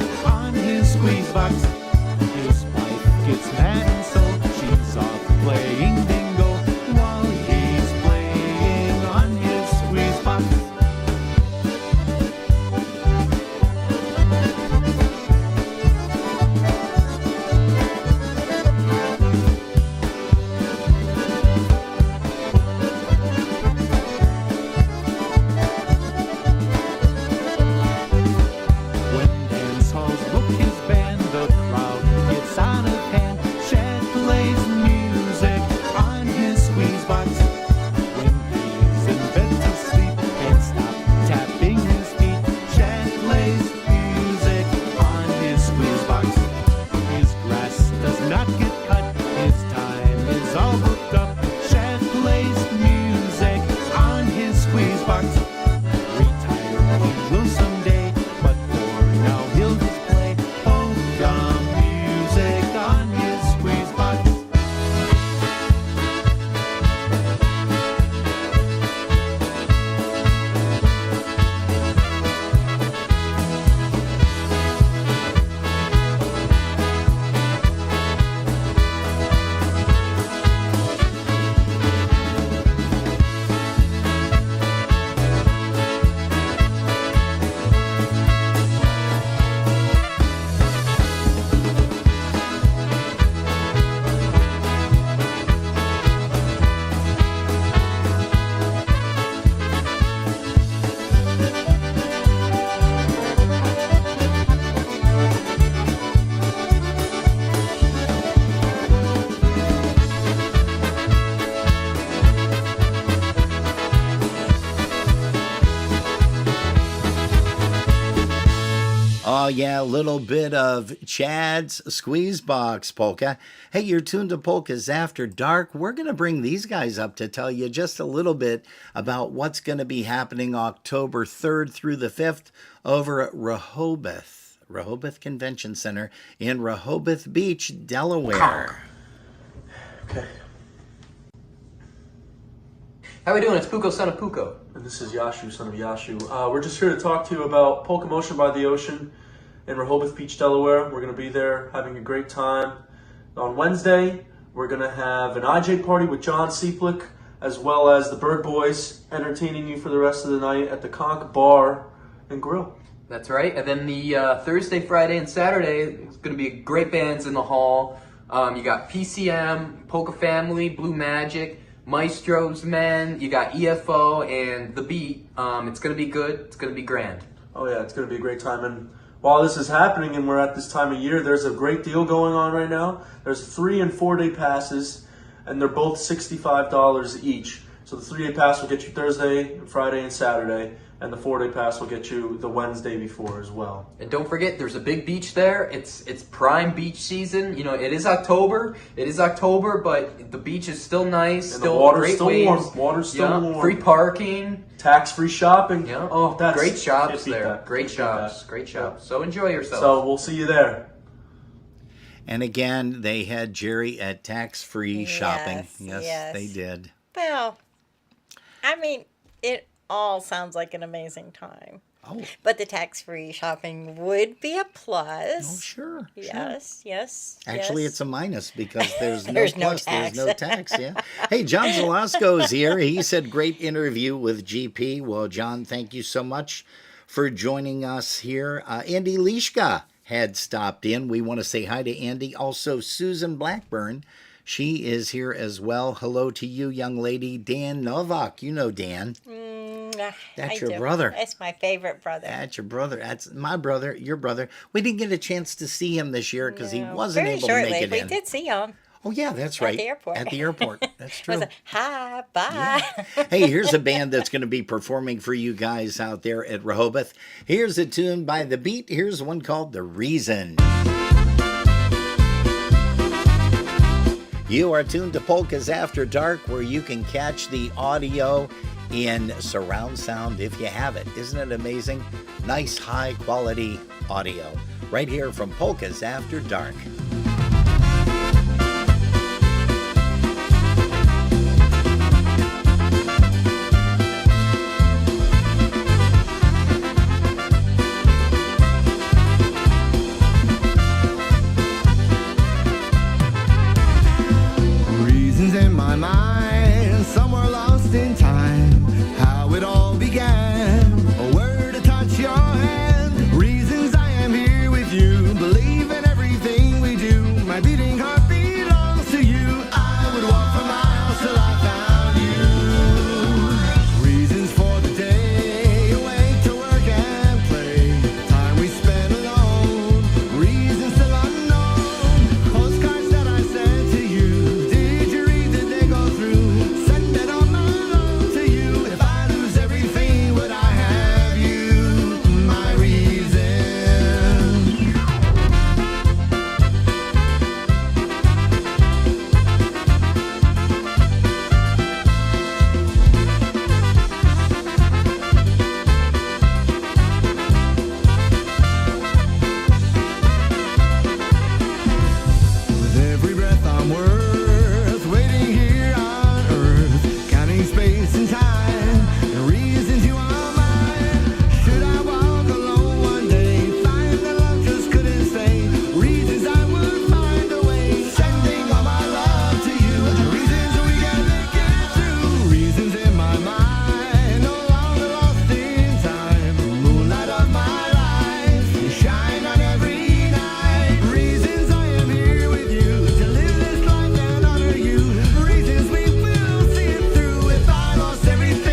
Oh, yeah, a little bit of Chad's Squeeze Box Polka. Hey, you're tuned to Polkas After Dark. We're going to bring these guys up to tell you just a little bit about what's going to be happening October 3rd through the 5th over at Rehoboth Convention Center in Rehoboth Beach, Delaware. Okay. How we doing? It's Puko, son of Puko. And this is Yashu, son of Yashu. We're just here to talk to you about Polka Motion by the Ocean in Rehoboth Beach, Delaware. We're going to be there having a great time. On Wednesday, we're going to have an IJ party with John Seeplick, as well as the Bird Boys entertaining you for the rest of the night at the Conch Bar and Grill. That's right. And then the Thursday, Friday, and Saturday, it's going to be great bands in the hall. You got PCM, Polka Family, Blue Magic, Maestro's Men, you got EFO, and The Beat. It's going to be good. It's going to be grand. Oh yeah, it's going to be a great time. And while this is happening and we're at this time of year, there's a great deal going on right now. There's 3 and 4 day passes, and they're both $65 each. So the 3 day pass will get you Thursday, Friday, and Saturday, and the 4 day pass will get you the Wednesday before as well. And don't forget, there's a big beach there. It's prime beach season. You know, it is October. But the beach is still nice. And still the water's great still waves. warm. Water's still warm. Free parking. Tax-free shopping. Yeah. Oh, that's great shops can't beat there. that. Great Can't beat shops. that. Great shops. So enjoy yourself. So we'll see you there. And again, they had Gerry at tax-free shopping. Yes. They did. Well, I mean, it all sounds like an amazing time. Oh. But the tax-free shopping would be a plus. Oh, sure. Yes. Actually, yes. it's a minus because there's no There's no plus, tax. there's no tax, yeah. Hey, John Zalasko's here. He said, great interview with GP. Well, John, thank you so much for joining us here. Andy Lishka had stopped in. We want to say hi to Andy. Also, Susan Blackburn. She is here as well. Hello to you, young lady. Dan Novak. You know Dan. That's your brother. That's my favorite brother. That's your brother. That's my brother, your brother. We didn't get a chance to see him this year because he wasn't Very able shortly. to make it We in. did see him. Oh, yeah, that's right. At the airport. At the airport. That's true. Was a, hi, bye. Hey, here's a band that's going to be performing for you guys out there at Rehoboth. Here's a tune by The Beat. Here's one called The Reason. You are tuned to Polkas After Dark, where you can catch the audio in surround sound if you have it. Isn't it amazing? Nice, high quality audio right here from Polkas After Dark. Reasons in my mind, somewhere lost in time. How it all began, a word to touch your hand. Reasons I am here with you, believe in everything we do. My beating heart belongs to you. I would walk for miles till I found you. Reasons for the day, awake to work and play. Time we spend alone, reasons still unknown. Postcards that I sent to you, did you read that they go through? Send it on my own to you. If I lose everything, would I have you? My reason. With every breath I'm worth, waiting here on earth, counting space and time, and reasons you are mine. Should I walk alone one day, find that love just couldn't stay? Reasons I would find a way, sending all my love to you. Reasons we can make it through. Reasons in my mind, no longer lost in time. Moonlight of my life, you shine on every night. Reasons I am here with you to live this life and honor you. Reasons we will see it through. If I lost everything,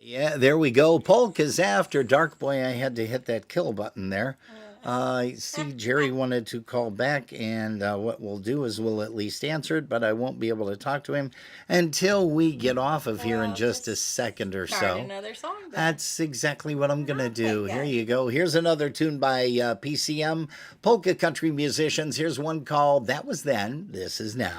Yeah, there we go. Polkas After Dark. Boy, I had to hit that kill button there. I see Gerry wanted to call back, and what we'll do is we'll at least answer it, but I won't be able to talk to him until we get off of here in just a second or Start so. another song then. That's exactly what I'm going to do. Here you go. Here's another tune by PCM, Polka Country Musicians. Here's one called That Was Then, This Is Now.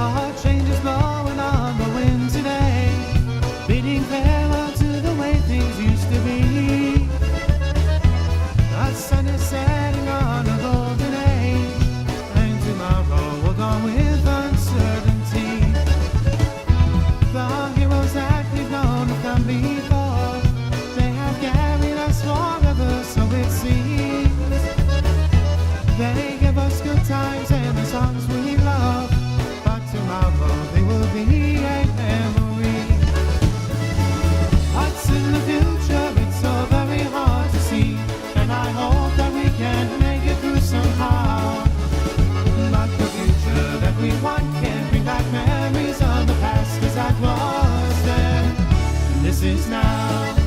A change is blowing on the wind today, bidding farewell to the way things used to be. The sun is setting on a golden age, and tomorrow will dawn with uncertainty. The heroes that we've known have come before, they have carried us forever, so it seems. They give us good times and the songs we love, but tomorrow they will be a memory. What's in the future? It's so very hard to see, and I hope that we can make it through somehow. But the future that we want can bring back memories of the past, 'cause that was then, and this is now.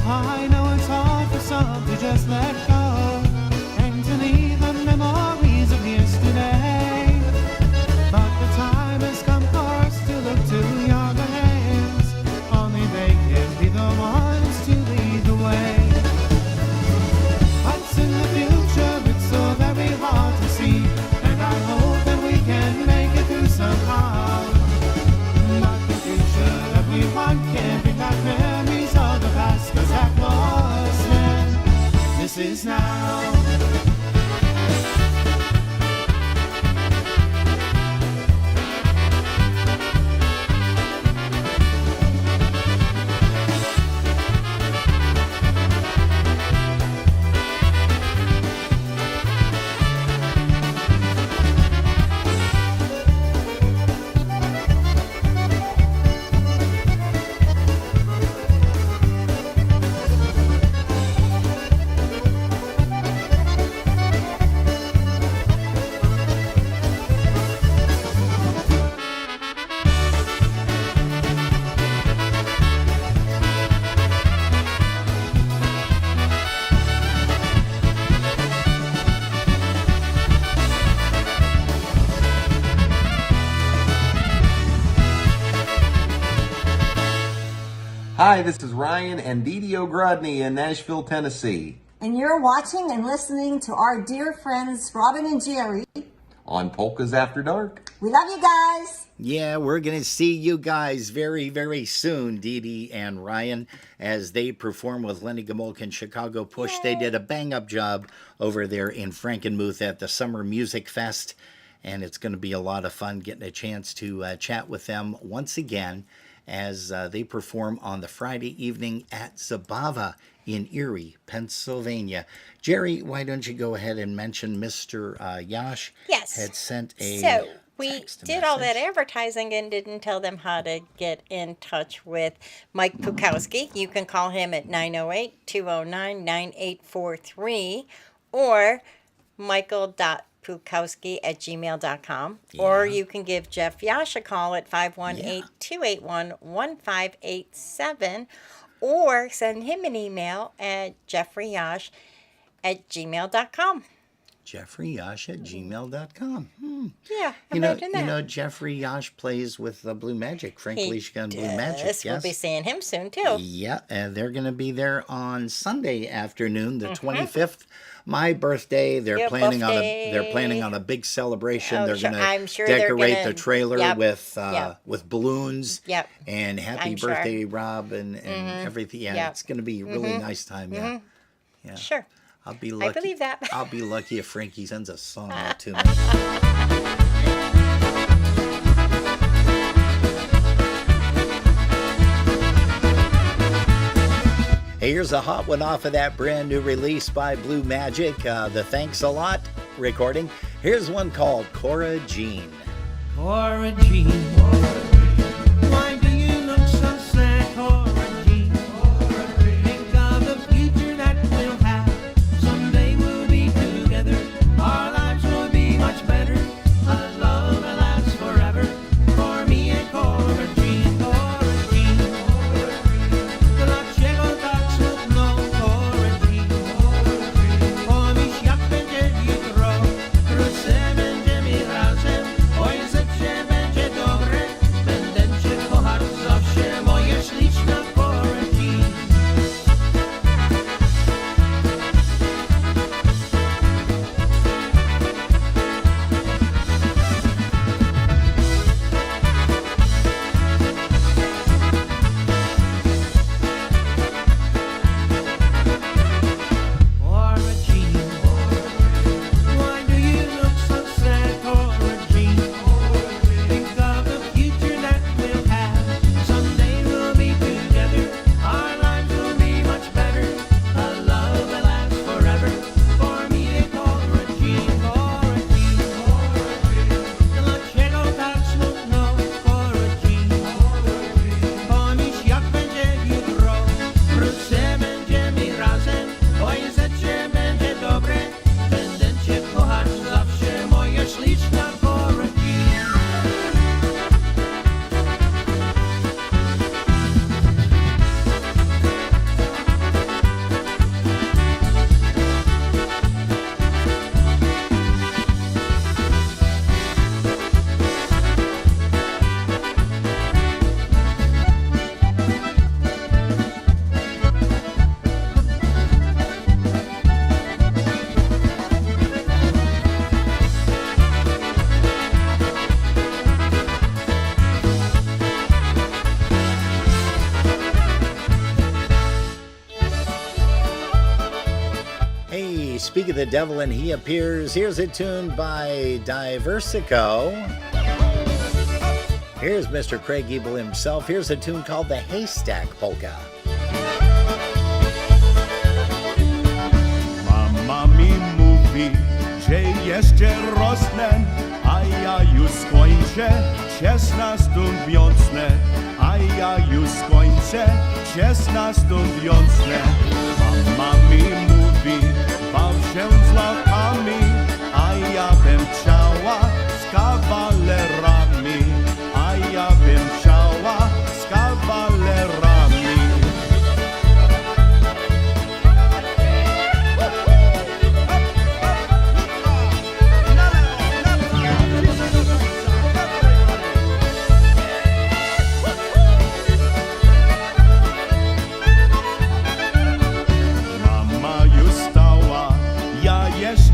I know it's hard for some to just let go and to leave the memories of yesterday. But the time has come for us to look to younger hands. Only they can be the ones to lead the way. What's in the future? It's so very hard to see, and I hope that we can make it through somehow. But the future that we want can bring back memories of the past, 'cause that was then, this is now. Hi, this is Ryan and Didi O'Grodney in Nashville, Tennessee. And you're watching and listening to our dear friends Robin and Gerry On Polkas After Dark. We love you guys. Yeah, we're going to see you guys very, very soon, Dee Dee and Ryan, as they perform with Lenny Gomolka and Chicago Push. Yay. They did a bang-up job over there in Frankenmuth at the Summer Music Fest, and it's going to be a lot of fun getting a chance to chat with them once again as they perform on the Friday evening at Zabava in Erie, Pennsylvania. Gerry, why don't you go ahead and mention Mr. Yash Yes. had sent a So we text did all that message. advertising and didn't tell them how to get in touch with Mike Pukowski. You can call him at 908-209-9843 or michael.pukowski@gmail.com. Or you can give Jeff Yash a call at 518-281-1587 or send him an email at jeffreyyash at gmail.com. JeffreyYosh@gmail.com. Yeah, You know, imagine that. you know, Jeffrey Yosh plays with Blue Magic, Frank He Leishka and Blue does. Magic. We'll Yes. be seeing him soon, too. Yeah, and they're going to be there on Sunday afternoon, the 25th. My birthday. They're Your planning birthday. on a big celebration. Oh, they're sure. going I'm to sure they're decorate gonna- the trailer Yep. with Yep. balloons. Yep. And happy I'm sure. birthday, Rob, and everything. Yeah, Yep. it's going to be a really nice time. Yeah, yeah. Sure. I'll be lucky. I believe that. I'll be lucky if Frankie sends a song out to me. Hey, here's a hot one off of that brand new release by Blue Magic, the Thanks a Lot recording. Here's one called Cora Jean. Cora Jean, why do you look so sad, Cora Jean? Think of the future that we'll have. Someday we'll be together. Our lives will be much better. A love that lasts forever. For me and Cora Jean, Cora Jean. Dlaczego tak smutno, Cora Jean? Pomyśl, jak będzie jutro. Wkrótce będziemy razem. Oj, życie będzie dobre. Będę cię kochać zawsze, moja śliczna Cora Jean. Cora Jean, why do you look so sad, Cora Jean? Think of the future that we'll have. Someday we'll be together. Our lives will be much better. A love that lasts forever. For me and Cora Jean, Cora Jean. Dlaczego tak smutno, Cora Jean? Pomyśl, jak będzie jutro. Wkrótce będziemy razem. Oj, życie będzie dobre. Będę cię kochać zawsze, moja śliczna Cora Jean. Hey, speak of the devil and he appears. Here's a tune by Diversico. Here's Mr. Craig Ebel himself. Here's a tune called the Haystack Polka. Mama mi mówi, że jeszcze rosnę, a ja już skończę 16 wiosnę, a ja już skończę 16 wiosnę. Mama mi mówi, baw się z latami, a ja bym chciała z kawalerami, a ja bym chciała z kawalerami. Mama już stała, ja jeszcze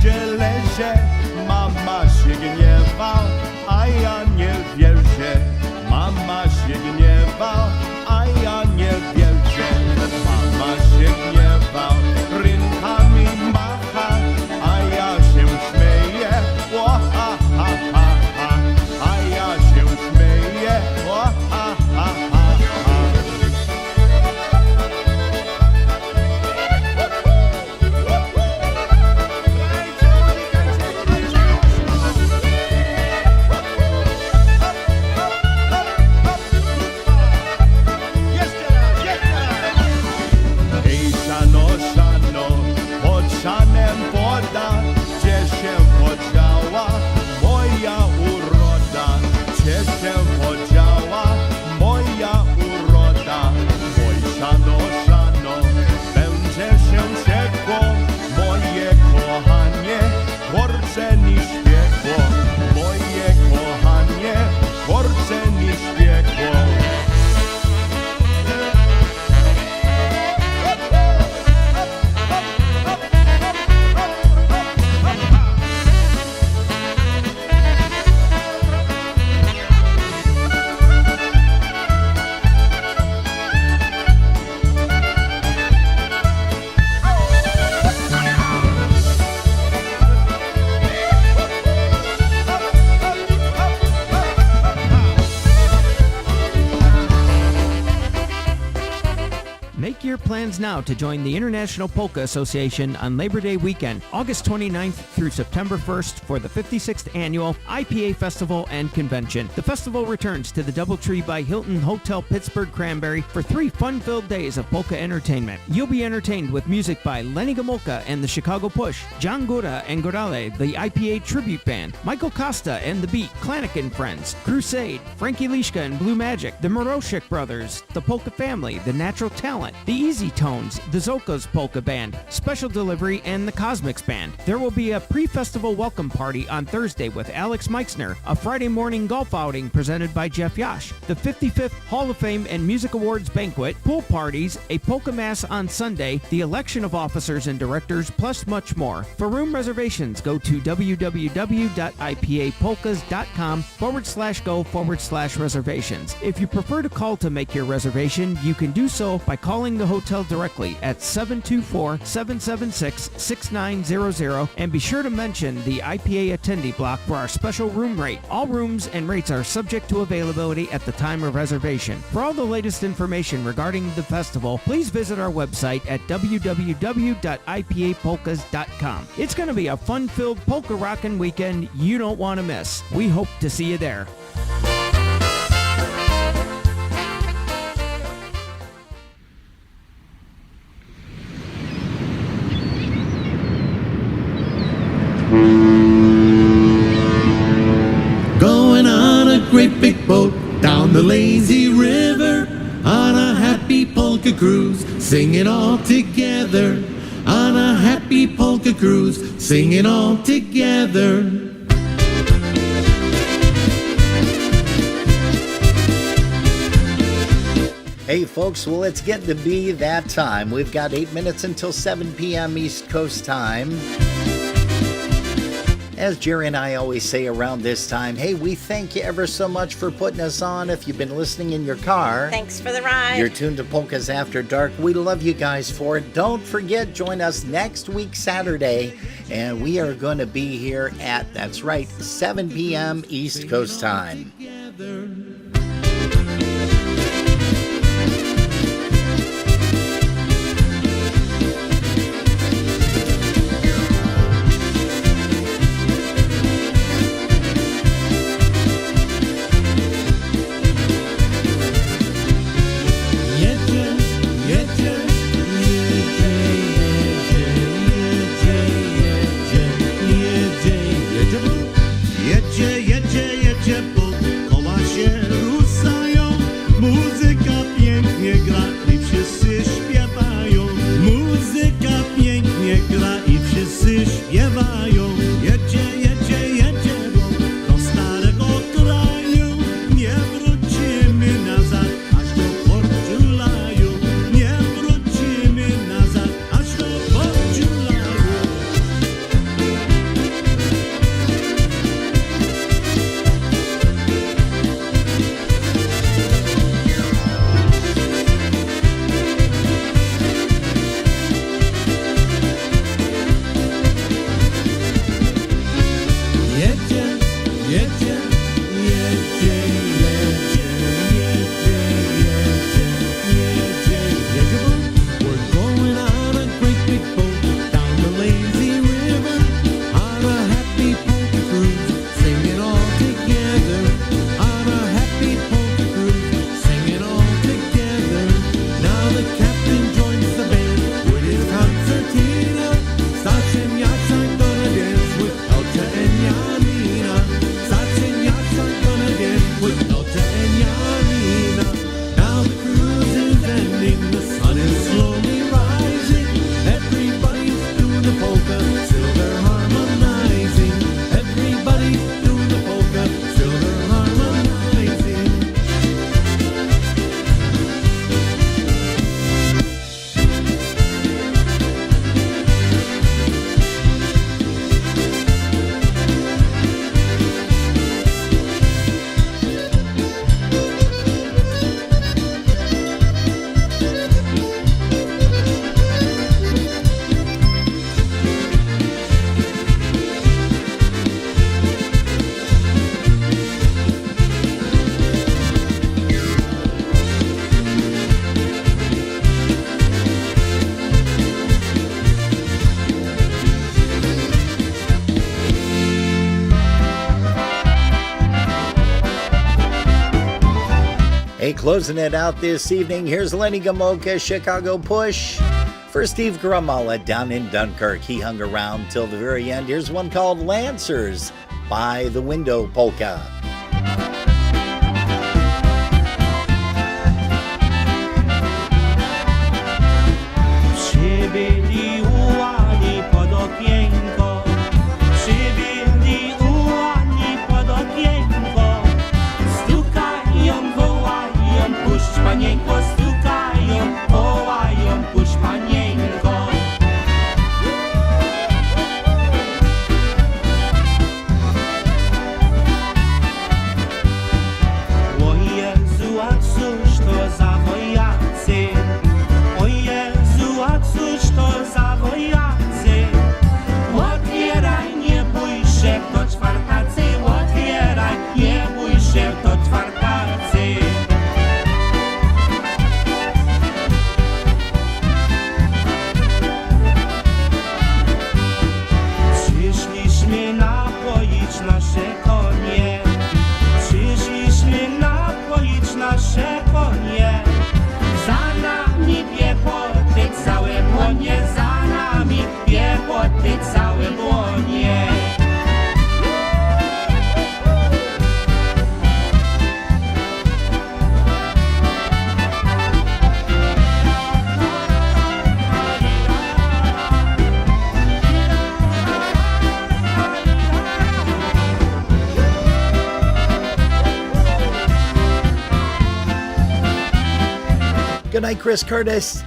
plans now to join the International Polka Association on Labor Day weekend, August 29th through September 1st for the 56th Annual IPA Festival and Convention. The festival returns to the Doubletree by Hilton Hotel Pittsburgh Cranberry for 3 fun-filled days of polka entertainment. You'll be entertained with music by Lenny Gomulka and the Chicago Push, John Gora and Gorale, the IPA Tribute Band, Michael Costa and the Beat, Klanik and Friends, Crusade, Frankie Lishka and Blue Magic, the Moroshik Brothers, the Polka Family, the Natural Talent, the Easy Tones, the Zolka's Polka Band, Special Delivery, and the Cosmics Band. There will be a pre-festival welcome party on Thursday with Alex Meixner, a Friday morning golf outing presented by Jeff Yash, the 55th Hall of Fame and Music Awards banquet, pool parties, a polka mass on Sunday, the election of officers and directors, plus much more. For room reservations, go to www.ipapolkas.com/go/reservations. If you prefer to call to make your reservation, you can do so by calling the hotel directly at 724-776-6900 and be sure to mention the IPA attendee block for our special room rate. All rooms and rates are subject to availability at the time of reservation. For all the latest information regarding the festival, please visit our website at www.ipapolkas.com. It's going to be a fun-filled polka rockin' weekend you don't want to miss. We hope to see you there. Going on a great big boat down the lazy river on a happy polka cruise, sing it all together. On a happy polka cruise, sing it all together. Hey folks, well it's getting to be that time. We've got 8 minutes until 7 p.m. East Coast time. As Gerry and I always say around this time, hey, we thank you ever so much for putting us on. If you've been listening in your car, Thanks for the ride. You're tuned to Polkas After Dark. We love you guys for it. Don't forget, join us next week Saturday, and we are going to be here at, that's right, 7 p.m. East Coast time. Jedzie, jedzie, jedzie, Bóg Okay, closing it out this evening, here's Lenny Gomulka, Chicago Push. For Steve Grumalla down in Dunkirk, he hung around till the very end. Here's one called Lancers by the Window Polka. Przybyli ułani pod okienko, przybyli ułani pod okienko, stukają, wołają, puść panienko, stukają, wołają, puść panienko. O Jezu, a cóż to za wojacy? O Jezu, a cóż to za wojacy? Otwieraj, nie bój się, to czwartacy. Otwieraj, nie bój się, to czwartacy. Przyszliśmy napoić nasze konie. Przyszliśmy napoić nasze konie. Za nami piechoty całe błonie, za nami piechoty całe błonie. Good night, Chris Curtis.